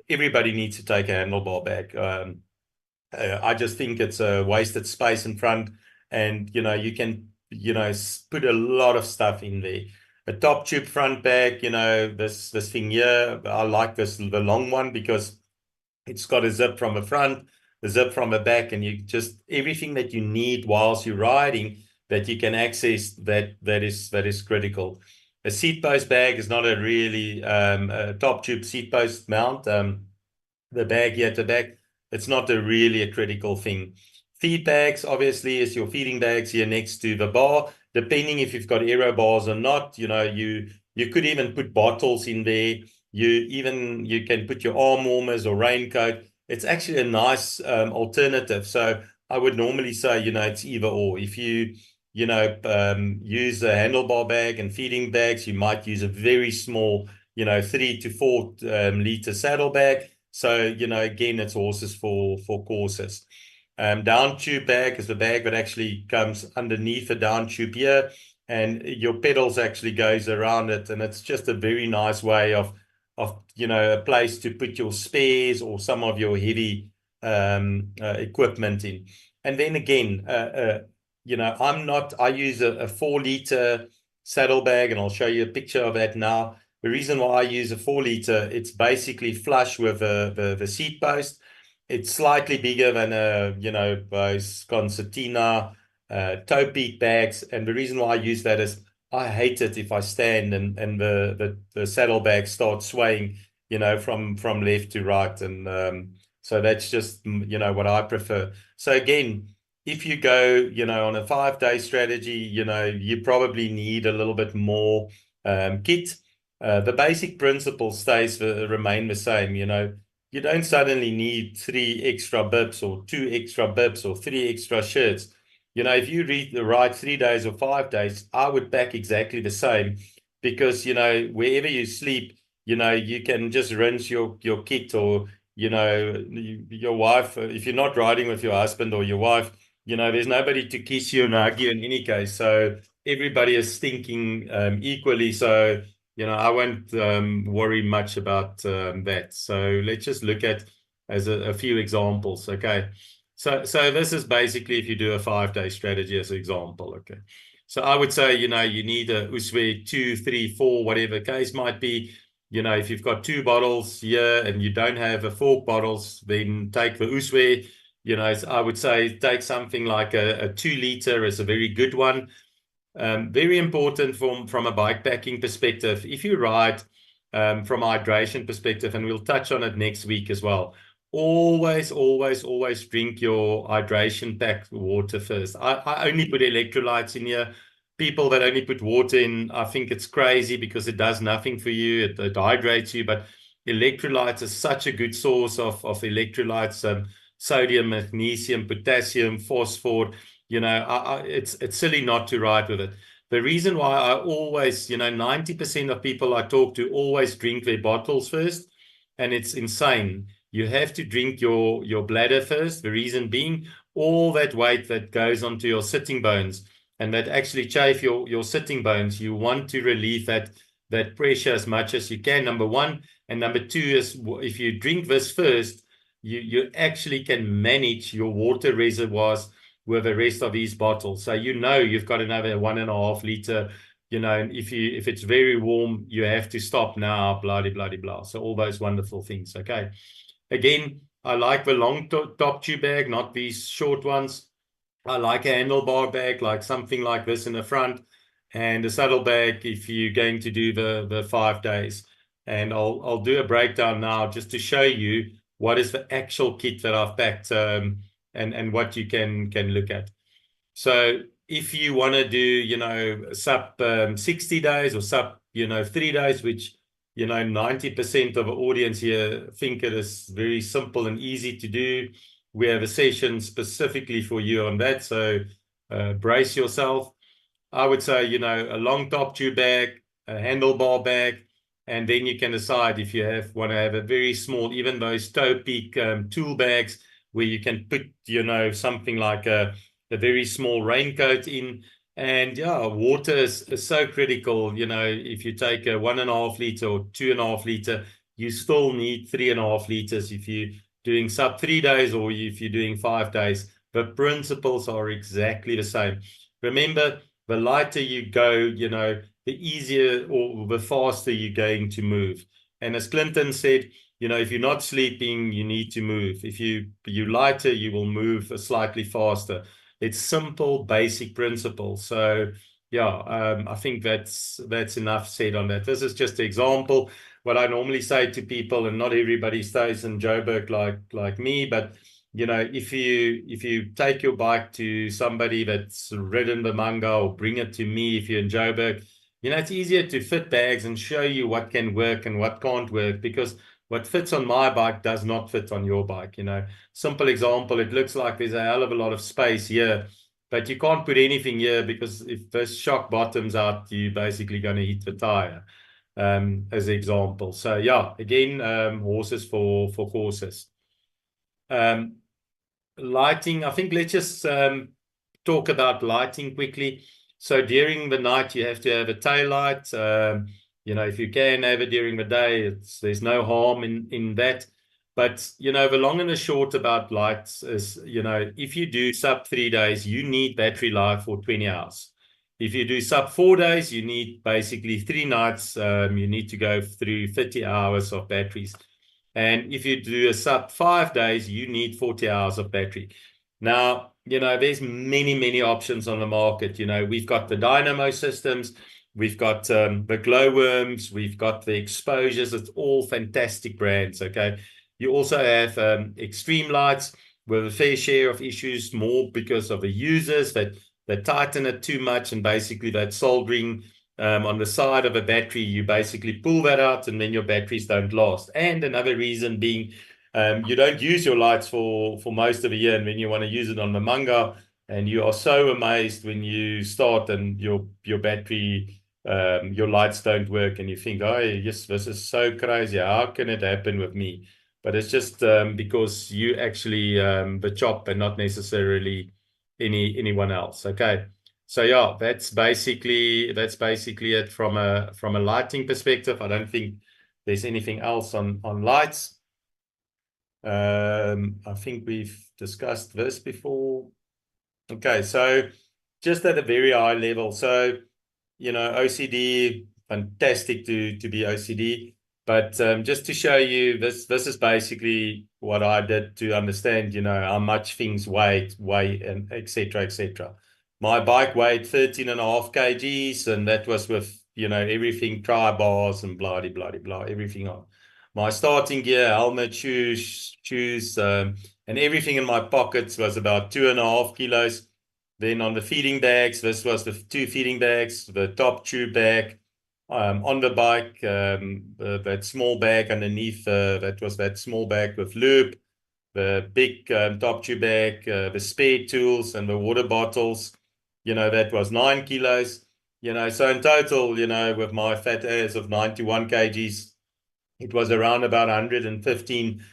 everybody needs to take a handlebar bag. I just think it's a wasted space in front, and, you can, put a lot of stuff in there. A top tube front bag, this thing here, I like the long one because it's got a zip from the front, a zip from the back, and you just everything that you need whilst you're riding that you can access, that is critical. A seat post bag is not a really a top tube seat post mount. The bag here at the back, it's not really a critical thing. Feed bags, obviously, is your feeding bags here next to the bar. Depending if you've got aero bars or not, you could even put bottles in there. You can put your arm warmers or raincoat. It's actually a nice alternative. So I would normally say, it's either or. If you, use a handlebar bag and feeding bags, you might use a very small, 3 to 4 liter saddle bag. So, again, it's horses for courses. Down tube bag is the bag that actually comes underneath the down tube here, and your pedals actually goes around it, and it's just a very nice way of a place to put your spares or some of your heavy equipment in. And then again, I use a 4 liter saddle bag, and I'll show you a picture of that now. The reason why I use a 4 liter, it's basically flush with the seat post. It's slightly bigger than those concertina toe peak bags. And the reason why I use that is I hate it if I stand and the saddlebag starts swaying, from left to right. And so that's just, what I prefer. So again, if you go, on a 5-day strategy, you probably need a little bit more kit. The basic principle remain the same, You don't suddenly need 3 extra bibs or 2 extra bibs or 3 extra shirts. If you ride 3 days or 5 days, I would pack exactly the same because, wherever you sleep, you can just rinse your kit, or, your wife, if you're not riding with your husband or your wife, there's nobody to kiss you and hug you in any case. So everybody is stinking equally. So, I won't worry much about that. So let's just look at as a few examples. Okay. So this is basically if you do a 5-day strategy as an example. Okay. So I would say, you need a Uswe 2, 3, 4, whatever the case might be. If you've got 2 bottles here and you don't have a 4 bottles, then take the Uswe. I would say take something like a 2 liter is a very good one. Very important from a bike packing perspective. If you ride from a hydration perspective, and we'll touch on it next week as well, always drink your hydration packed water first. I only put electrolytes in here. People that only put water in, I think it's crazy because it does nothing for you. It hydrates you, but electrolytes is such a good source of electrolytes, sodium, magnesium, potassium, phosphor. It's silly not to ride with it. The reason why I always, 90% of people I talk to always drink their bottles first, and it's insane. You have to drink your bladder first. The reason being, all that weight that goes onto your sitting bones and that actually chafe your sitting bones, you want to relieve that pressure as much as you can, number one. And number two is if you drink this first, you actually can manage your water reservoirs with the rest of these bottles. So you know you've got another 1.5 liter. You know, and if it's very warm, you have to stop now, blah, blah, blah, blah. So all those wonderful things. Okay. Again, I like the long top tube bag, not these short ones. I like a handlebar bag, like something like this in the front, and a saddle bag if you're going to do the 5 days. And I'll do a breakdown now just to show you what is the actual kit that I've packed, and what you can look at. So if you want to do, you know, sub 60 days or sub, you know, 3 days, which, you know, 90% of the audience here think it is very simple and easy to do. We have a session specifically for you on that. So brace yourself. I would say, you know, a long top tube bag, a handlebar bag, and then you can decide if you want to have a very small, even those toe peak tool bags where you can put, you know, something like a very small raincoat in. And yeah, water is so critical. You know, if you take a 1.5 liter or 2.5 liter, you still need 3.5 liters if you're doing sub 3 days or if you're doing 5 days. The principles are exactly the same. Remember, the lighter you go, you know, the easier or the faster you're going to move. And as Clinton said, you know, if you're not sleeping, you need to move. If you're lighter, you will move slightly faster. It's simple, basic principles. So yeah, I think that's enough said on that. This is just an example. What I normally say to people, and not everybody stays in Joburg like me, but you know, if you take your bike to somebody that's ridden the Munga, or bring it to me if you're in Joburg, you know, it's easier to fit bags and show you what can work and what can't work, because what fits on my bike does not fit on your bike. You know, simple example, it looks like there's a hell of a lot of space here, but you can't put anything here because if this shock bottoms out, you're basically going to hit the tire, as an example. So yeah, again, horses for courses. Lighting, I think let's just talk about lighting quickly. So during the night, you have to have a tail light. You know, if you can have it during the day, there's no harm in that. But, you know, the long and the short about lights is, you know, if you do sub 3 days, you need battery life for 20 hours. If you do sub 4 days, you need basically 3 nights. You need to go through 30 hours of batteries. And if you do a sub 5 days, you need 40 hours of battery. Now, you know, there's many options on the market. You know, we've got the dynamo systems, we've got the glowworms, we've got the exposures. It's all fantastic brands, okay? You also have extreme lights with a fair share of issues, more because of the users that tighten it too much, and basically that soldering on the side of a battery, you basically pull that out and then your batteries don't last. And another reason being, you don't use your lights for most of the year, and when you want to use it on the Munga, and you are so amazed when you start and your battery, your lights don't work, and you think, oh yes, this is so crazy, how can it happen with me? But it's just because you actually the chop and not necessarily anyone else. Okay. So yeah, that's basically it from a lighting perspective. I don't think there's anything else on lights. I think we've discussed this before. Okay, so just at a very high level. So, you know, OCD, fantastic to be OCD. But just to show you, this is basically what I did to understand, you know, how much things weigh, and etc. etc. My bike weighed 13.5 kgs, and that was with, you know, everything, tri bars and blah, blah, blah, everything on. My starting gear, helmet, shoes, and everything in my pockets was about 2.5 kilos. Then on the feeding bags, this was the 2 feeding bags, the top tube bag. On the bike, that small bag underneath, that was that small bag with lube, the big top tube bag, the spare tools and the water bottles, you know, that was 9 kilos, you know. So in total, you know, with my fat ass of 91 kgs, it was around about 115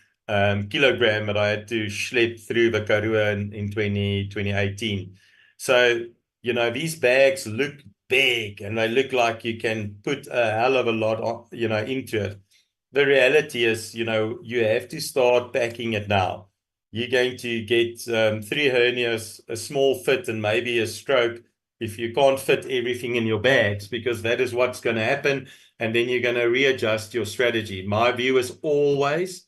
kilogram that I had to schlep through the Karoo in 2018. So, you know, these bags look big and they look like you can put a hell of a lot on, you know, into it. The reality is, you know, you have to start packing it now. you're going to get 3 hernias, a small fit, and maybe a stroke if you can't fit everything in your bags, because that is what's going to happen. And then you're going to readjust your strategy. My view is always,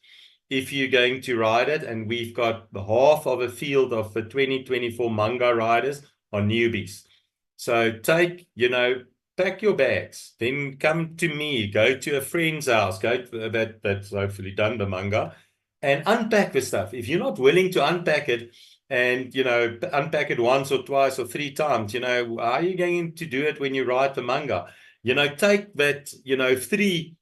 if you're going to ride it, and we've got the half of a field of the 2024 Munga riders are newbies. So take, pack your bags, then come to me, go to a friend's house, go to that's hopefully done the Munga, and unpack the stuff. If you're not willing to unpack it, and unpack it once or twice or 3 times, how are you going to do it when you ride the Munga? Take that, 3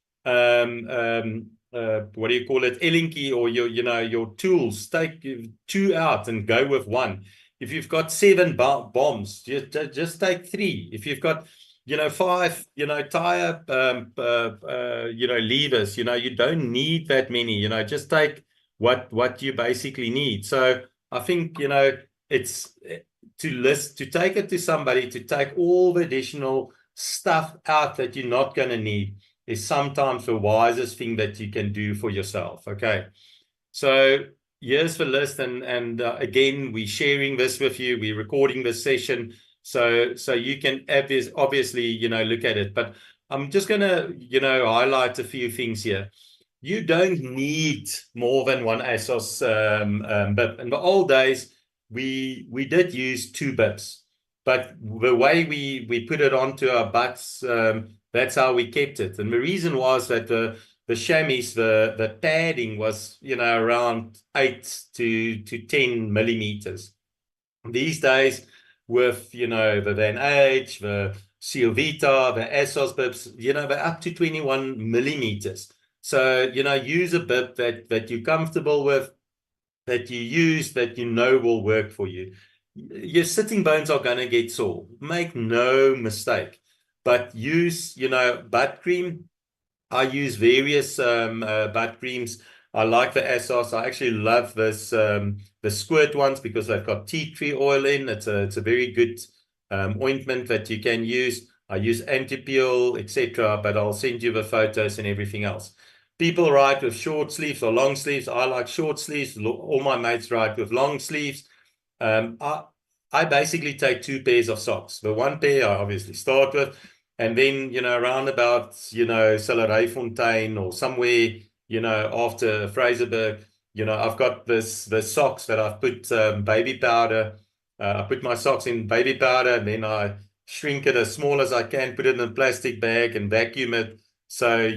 what do you call it, elinki, or your tools, take 2 out and go with 1. If you've got 7 bombs, just take 3. If you've got 5 tire levers, you don't need that many. Just take what you basically need. So I think it's to take it to somebody, to take all the additional stuff out that you're not going to need, is sometimes the wisest thing that you can do for yourself. Okay, so here's the list, and again, we're sharing this with you. We're recording this session, so you can obviously look at it. But I'm just gonna highlight a few things here. You don't need more than 1 ASOS bib. In the old days, we did use 2 bibs, but the way we put it onto our butts, that's how we kept it. And the reason was that the chamois, the padding was around 8 to 10 millimeters. These days, with the Van H, the Seal Vita, the ASOS bibs, they're up to 21 millimeters. So use a bib that you're comfortable with, that you use, that will work for you. Your sitting bones are going to get sore, make no mistake. But use butt cream. I use various butt creams. I like the ASOS. I actually love this the squirt ones, because they've got tea tree oil in. It's a very good ointment that you can use. I use anti-peel, etc., but I'll send you the photos and everything else. People ride with short sleeves or long sleeves. I like short sleeves. All my mates ride with long sleeves. I basically take 2 pairs of socks. The 1 pair I obviously start with, and then around about Silleryfontein or somewhere after Fraserburg, I've got the socks that I've put baby powder. I put my socks in baby powder, and then I shrink it as small as I can, put it in a plastic bag and vacuum it. So,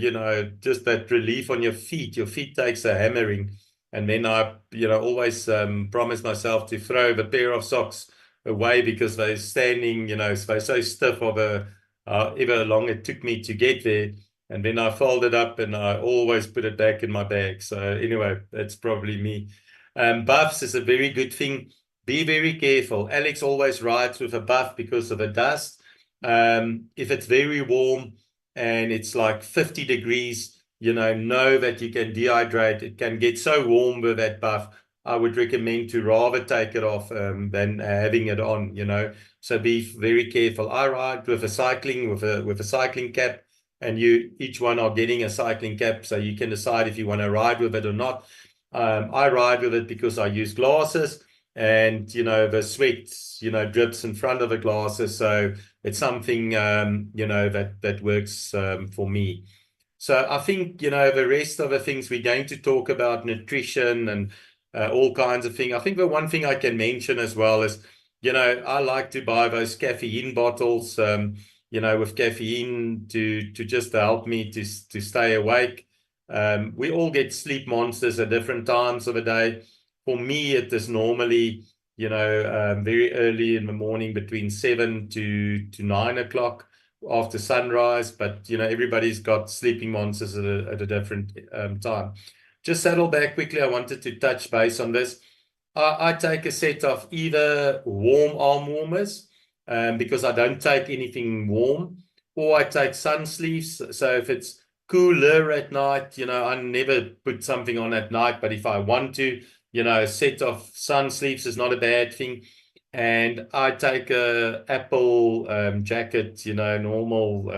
just that relief on your feet. Your feet takes a hammering. And then I, always promise myself to throw the pair of socks away, because they're standing, they're so stiff of however long it took me to get there. And then I fold it up and I always put it back in my bag. So anyway, that's probably me. Buffs is a very good thing. Be very careful. Alex always rides with a buff because of the dust. If it's very warm and it's like 50 degrees, know that you can dehydrate. It can get so warm with that buff. I would recommend to rather take it off than having it on, So be very careful. I ride with a cycling cap, and each one are getting a cycling cap, so you can decide if you want to ride with it or not. I ride with it because I use glasses, and the sweat drips in front of the glasses, so it's something that works for me. So I think the rest of the things we're going to talk about, nutrition and all kinds of things. I think the one thing I can mention as well is I like to buy those caffeine bottles with caffeine to just help me to stay awake. We all get sleep monsters at different times of the day. For me, it is normally very early in the morning, between 7 to 9 o'clock after sunrise. But everybody's got sleeping monsters at a different time. Just settle back quickly. I wanted to touch base on this. I take a set of either warm arm warmers, because I don't take anything warm, or I take sun sleeves. So if it's cooler at night, I never put something on at night, but if I want to, a set of sun sleeves is not a bad thing. And I take a Apple jacket, normal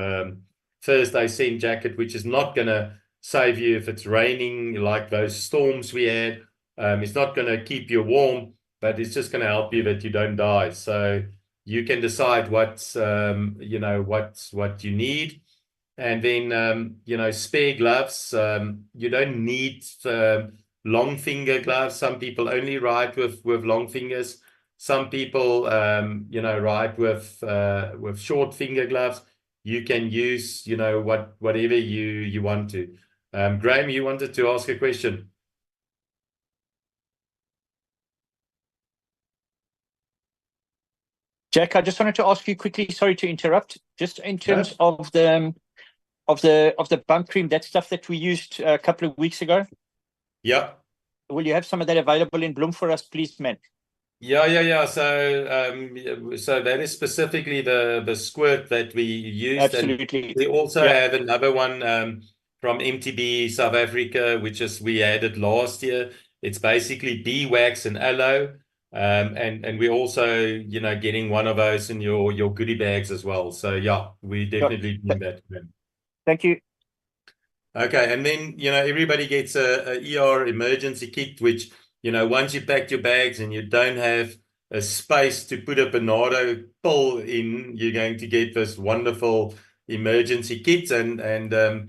Thursday scent jacket, which is not going to save you if it's raining, like those storms we had, It's not going to keep you warm, but it's just going to help you that you don't die. So you can decide what's what you need. And then spare gloves. You don't need long finger gloves. Some people only ride with long fingers. Some people ride with short finger gloves. You can use whatever you want to. Graham, you wanted to ask a question. Jack, I just wanted to ask you quickly, sorry to interrupt, just in terms of the bump cream, that stuff that we used a couple of weeks ago. Yeah. Will you have some of that available in Bloem for us, please, man? Yeah. So that is specifically the squirt that we used. Absolutely. And we also have another one from MTB South Africa, which is we added last year. It's basically bee wax and aloe. And we're also, getting one of those in your goodie bags as well. So yeah, we definitely doing that. Thank you. Okay, and then everybody gets a ER emergency kit, which once you packed your bags and you don't have a space to put a Bernardo pill in, you're going to get this wonderful emergency kit. And the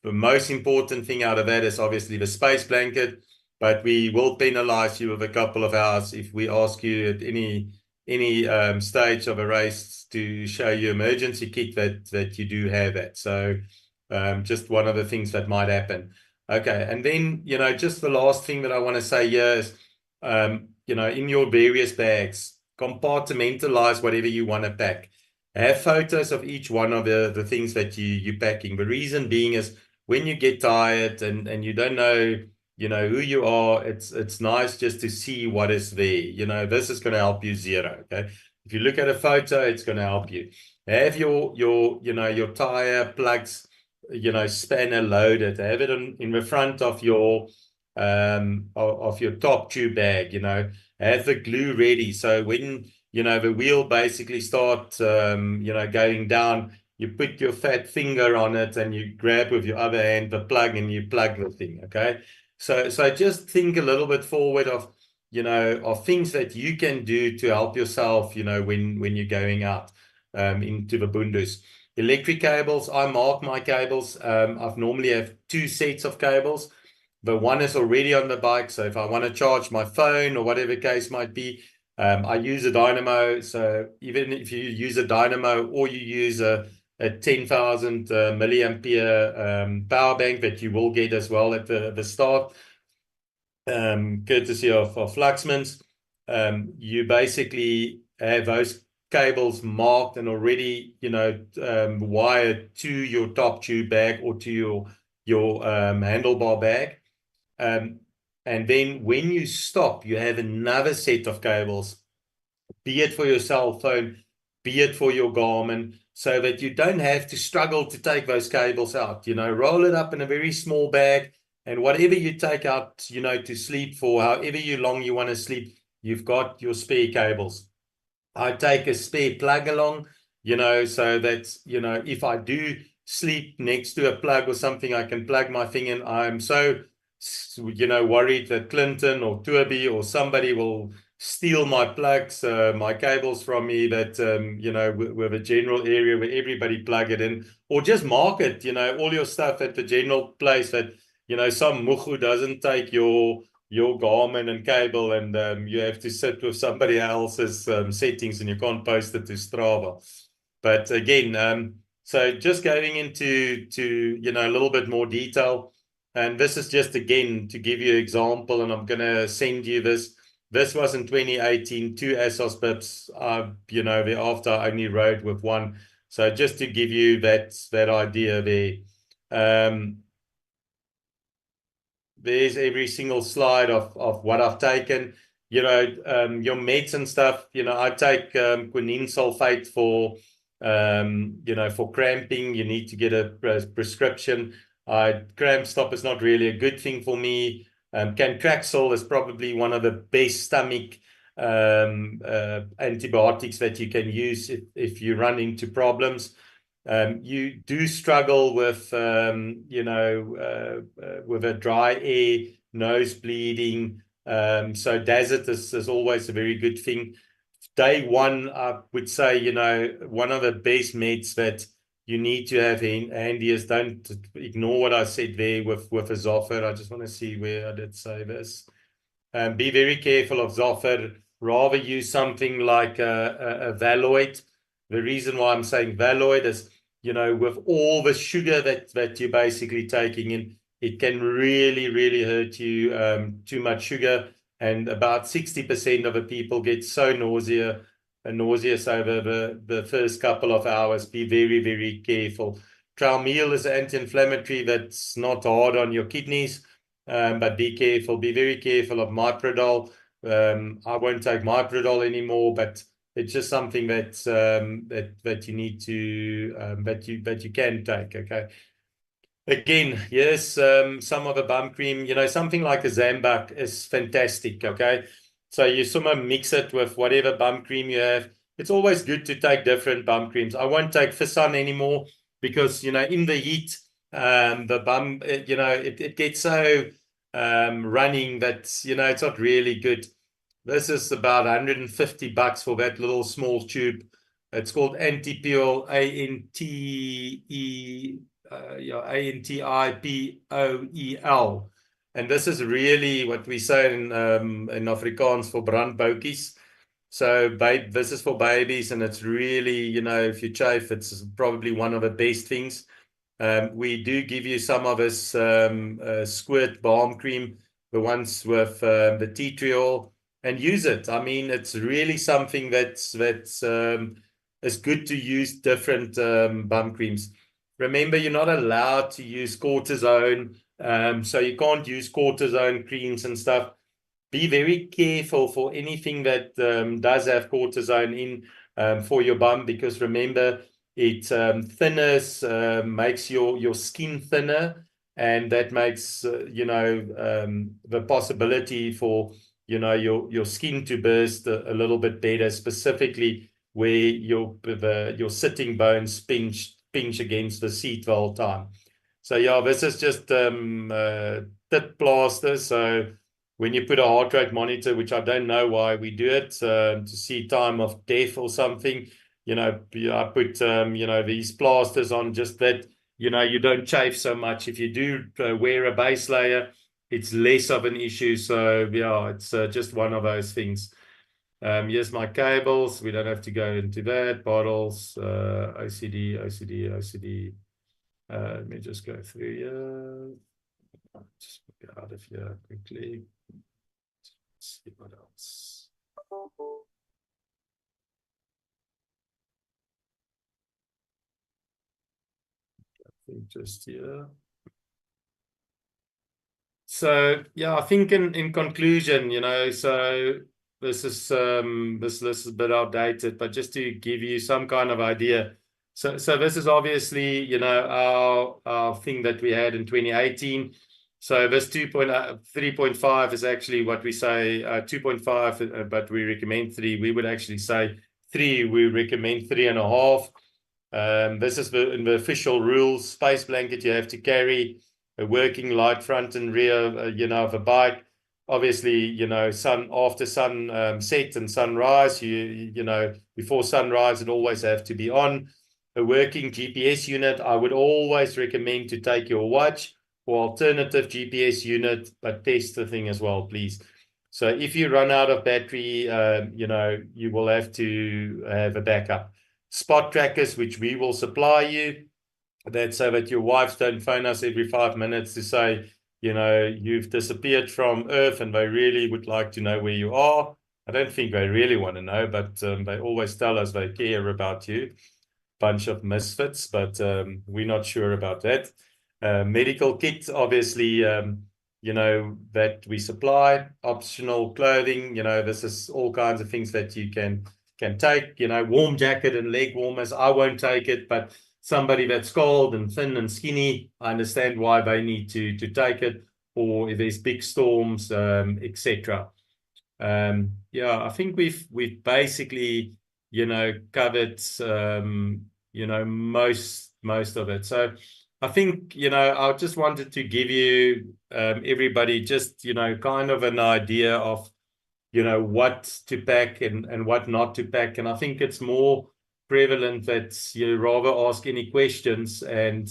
most important thing out of that is obviously the space blanket. But we will penalize you with a couple of hours if we ask you at any stage of a race to show you emergency kit that you do have that. So just one of the things that might happen. Okay, and then just the last thing that I want to say here is in your various bags, compartmentalize whatever you want to pack. Have photos of each one of the things that you're packing. The reason being is when you get tired and you don't know who you are, it's nice just to see what is there. This is going to help you zero. Okay, if you look at a photo, it's going to help you. Have your tire plugs, spanner loaded. Have it in the front of your top tube bag. Have the glue ready, so when the wheel basically start going down, you put your fat finger on it and you grab with your other hand the plug and you plug the thing. Okay. So just think a little bit forward of things that you can do to help yourself, when you're going out into the bundus. Electric cables, I mark my cables. I've normally have 2 sets of cables. The one is already on the bike, so if I want to charge my phone or whatever case might be, I use a dynamo. So even if you use a dynamo or you use a 10,000 milliampere power bank that you will get as well at the start, courtesy of Fluxmans, you basically have those cables marked and already wired to your top tube bag or to your handlebar bag, and then when you stop, you have another set of cables, be it for your cell phone, be it for your Garmin, so that you don't have to struggle to take those cables out. Roll it up in a very small bag, and whatever you take out, to sleep for, however long you want to sleep, you've got your spare cables. I take a spare plug along, so that, if I do sleep next to a plug or something, I can plug my thing in. I'm so, worried that Clinton or Turby or somebody will steal my plugs, my cables from me, that, with a general area where everybody plug it in, or just mark it, all your stuff at the general place that, some muhu doesn't take your Garmin and cable, and you have to sit with somebody else's settings and you can't post it to Strava. But again, so just going into a little bit more detail, and this is just again to give you an example, and I'm going to send you this. This was in 2018, 2 ASOS bibs. Thereafter I only rode with one. So just to give you that idea there. There's every single slide of what I've taken. Your meds and stuff. I take quinine sulfate for cramping. You need to get a prescription. Cramp stop is not really a good thing for me. Cantraxil is probably one of the best stomach antibiotics that you can use if you run into problems. You do struggle with, with a dry air, nose bleeding. So Dazzit is always a very good thing. Day one, I would say, one of the best meds that you need to have handy is, don't ignore what I said there with a Zoffer. I just want to see where I did say this. Be very careful of Zoffer. Rather use something like a Valoid. The reason why I'm saying Valoid is, with all the sugar that you're basically taking in, it can really, really hurt you. Too much sugar, and about 60% of the people get so nauseous over the first couple of hours. Be very, very careful. Traumeel is an anti-inflammatory that's not hard on your kidneys. But be careful, be very careful of Myprodol. I won't take Myprodol anymore, but it's just something that that you need to that you can take. Okay. Again, yes, some of the bum cream, something like a Zambuck is fantastic. Okay, so you somehow mix it with whatever bum cream you have. It's always good to take different bum creams. I won't take Fisan anymore because in the heat, the bum, it gets so running that it's not really good. This is about $150 for that little small tube. It's called Antipol, Antipoel, and this is really what we say in Afrikaans for brandboutjies. So this is for babies, and it's really, if you chafe, it's probably one of the best things. We do give you some of this squirt balm cream, the ones with the tea tree oil, and use it. I mean, it's really something that's is good to use different bum creams. Remember, you're not allowed to use cortisone, so you can't use cortisone creams and stuff. Be very careful for anything that does have cortisone in for your bum, because remember, it thinners, makes your skin thinner, and that makes the possibility for your skin to burst a little bit better, specifically where your sitting bones pinch against the seat the whole time. So yeah, this is just tit plaster. So when you put a heart rate monitor, which I don't know why we do it, to see time of death or something, I put these plasters on just that you don't chafe so much. If you do wear a base layer, it's less of an issue. So yeah, it's just one of those things. Here's my cables. We don't have to go into that. Bottles, OCD. Let me just go through here. Just get out of here quickly. Let's see what else. I think just here. So yeah, I think in conclusion, so this is this list is a bit outdated, but just to give you some kind of idea. So this is obviously our thing that we had in 2018. So this 3.5 is actually what we say 2.5, but we recommend 3. We would actually say 3. We recommend 3.5. This is in the official rules. Space blanket you have to carry, a working light front and rear, of a bike. Obviously, after sunset and sunrise, before sunrise, it always have to be on. A working GPS unit, I would always recommend to take your watch or alternative GPS unit, but test the thing as well, please. So if you run out of battery, you will have to have a backup. Spot trackers, which we will supply you, that's so that your wives don't phone us every 5 minutes to say, you've disappeared from Earth and they really would like to know where you are. I don't think they really want to know, but they always tell us they care about you. Bunch of misfits, but we're not sure about that. Medical kit, obviously, that we supply. Optional clothing, this is all kinds of things that you can take. Warm jacket and leg warmers. I won't take it, but somebody that's cold and thin and skinny, I understand why they need to take it, or if there's big storms, etc. I think we've basically covered you know, most of it. So I think, you know, I just wanted to give you everybody just, you know, kind of an idea of, you know, what to pack and what not to pack. And I think it's more prevalent that you rather ask any questions, and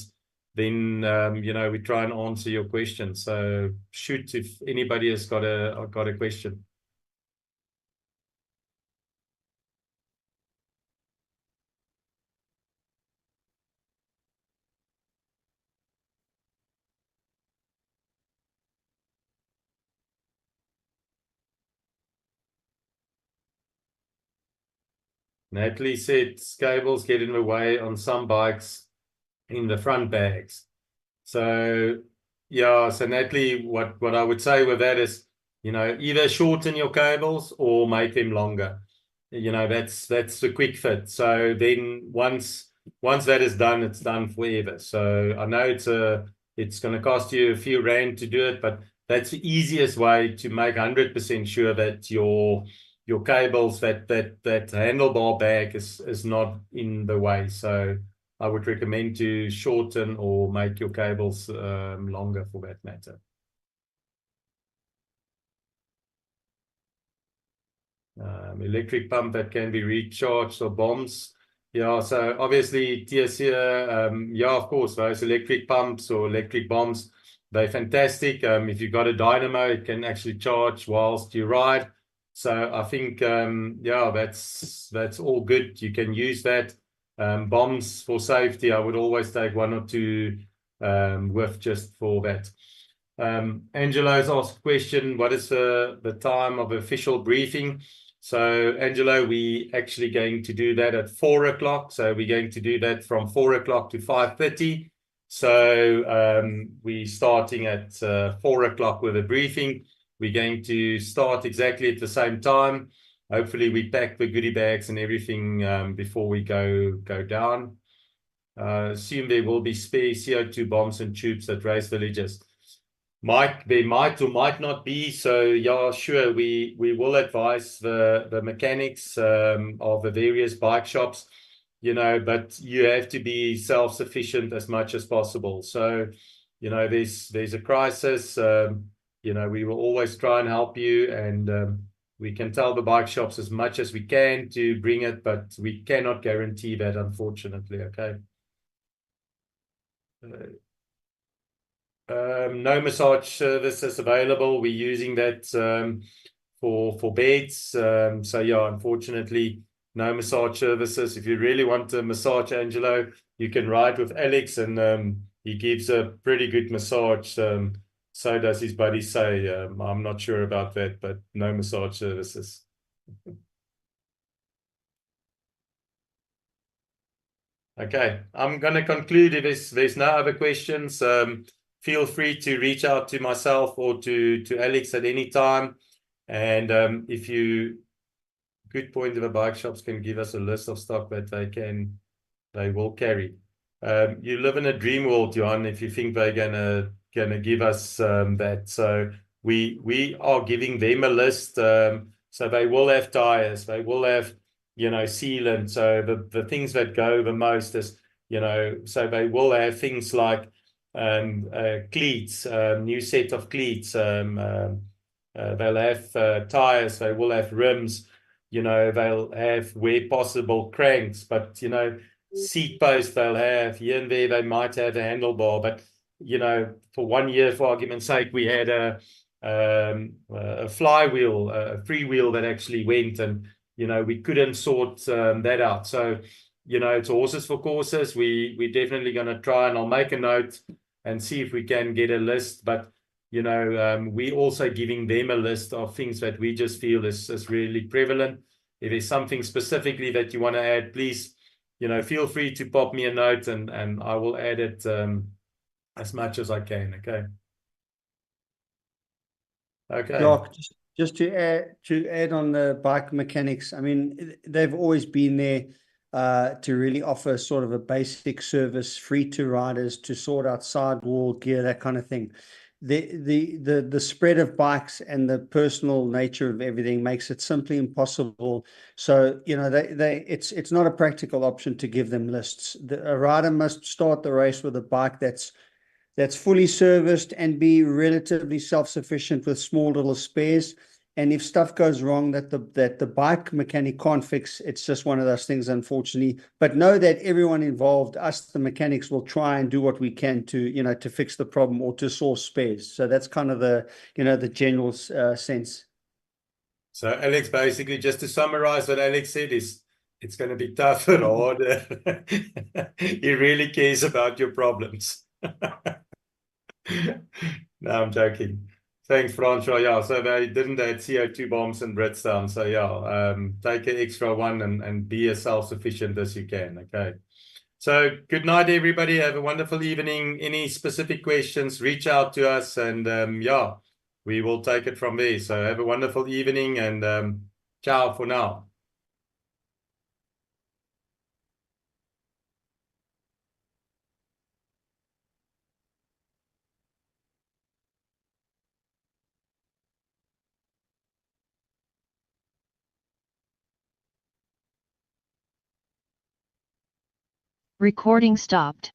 then you know, we try and answer your questions. So shoot if anybody has got a question. Natalie said cables get in the way on some bikes in the front bags. So yeah, so Natalie, what I would say with that is, you know, either shorten your cables or make them longer. You know, that's the quick fit. So then once that is done, it's done forever. So I know it's going to cost you a few rand to do it, but that's the easiest way to make 100% sure that your cables, that handlebar bag is not in the way. So I would recommend to shorten or make your cables longer for that matter. Electric pump that can be recharged or bombs. Yeah, so obviously TSC, yeah, of course, those electric pumps or electric bombs, they're fantastic. If you've got a dynamo, it can actually charge whilst you ride. So I think, yeah, that's all good. You can use that. Bombs for safety, I would always take 1 or 2 with just for that. Angelo's asked a question, what is the time of official briefing? So Angelo, we actually going to do that at 4 o'clock. So we're going to do that from 4 o'clock to 5:30. So we're starting at 4 o'clock with a briefing. We're going to start exactly at the same time. Hopefully we pack the goodie bags and everything before we go down. Assume there will be spare CO2 bombs and tubes at race villages. There might or might not be. So yeah, sure, we will advise the mechanics of the various bike shops, you know, but you have to be self-sufficient as much as possible. So, you know, there's a crisis, you know, we will always try and help you, and we can tell the bike shops as much as we can to bring it, but we cannot guarantee that, unfortunately. Okay. No massage services available. We're using that for beds. So yeah, unfortunately, no massage services. If you really want a massage, Angelo, you can ride with Alex, and he gives a pretty good massage. So does his buddy say. I'm not sure about that, but no massage services. Okay, I'm going to conclude. If there's no other questions, feel free to reach out to myself or to Alex at any time. And if you, good point, of the bike shops can give us a list of stock that they will carry. You live in a dream world, Johan, if you think they're gonna give us that. So we are giving them a list. So they will have tires, they will have, you know, sealant. So the things that go the most is, you know, so they will have things like cleats, new set of cleats. They'll have tires, they will have rims, you know, they'll have, where possible, cranks, but, you know, seat posts they'll have. Here and there they might have a handlebar, but, you know, for 1 year, for argument's sake, we had a flywheel, a freewheel that actually went, and, you know, we couldn't sort that out. So, you know, it's horses for courses. We're definitely going to try, and I'll make a note and see if we can get a list. But, you know, we also giving them a list of things that we just feel is really prevalent. If there's something specifically that you want to add, please, you know, feel free to pop me a note, and I will add it as much as I can. Okay. Okay. Doc, just to add on the bike mechanics, I mean, they've always been there to really offer sort of a basic service, free to riders, to sort out sidewall gear, that kind of thing. the spread of bikes and the personal nature of everything makes it simply impossible. So, you know, it's not a practical option to give them lists. A rider must start the race with a bike that's fully serviced and be relatively self-sufficient with small little spares. And if stuff goes wrong that the bike mechanic can't fix, it's just one of those things, unfortunately. But know that everyone involved, us, the mechanics, will try and do what we can to, you know, to fix the problem or to source spares. So that's kind of the, you know, the general sense. So Alex, basically, just to summarize what Alex said is, it's going to be tougher, harder. He really cares about your problems. No, I'm joking. Thanks, Francois. Yeah, so they had CO2 bombs in Bridgetown. So yeah, take an extra one and be as self-sufficient as you can. Okay. So good night, everybody. Have a wonderful evening. Any specific questions, reach out to us, and yeah, we will take it from there. So have a wonderful evening, and ciao for now. Recording stopped.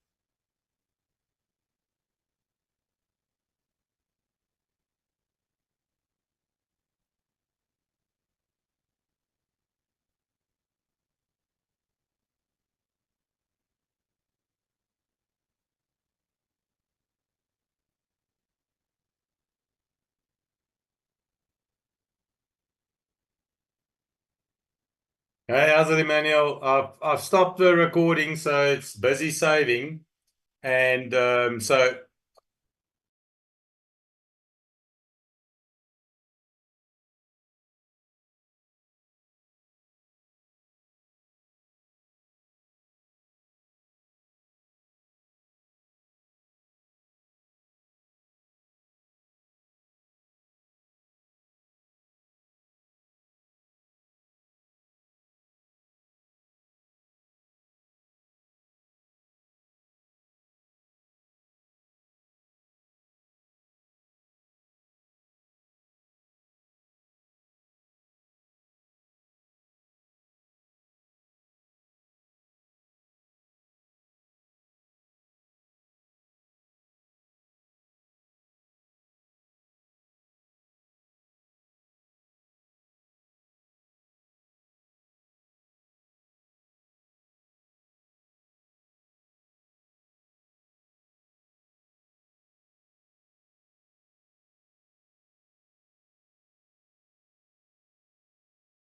Hey, how's it, Emmanuel? I've stopped the recording, so it's busy saving. And so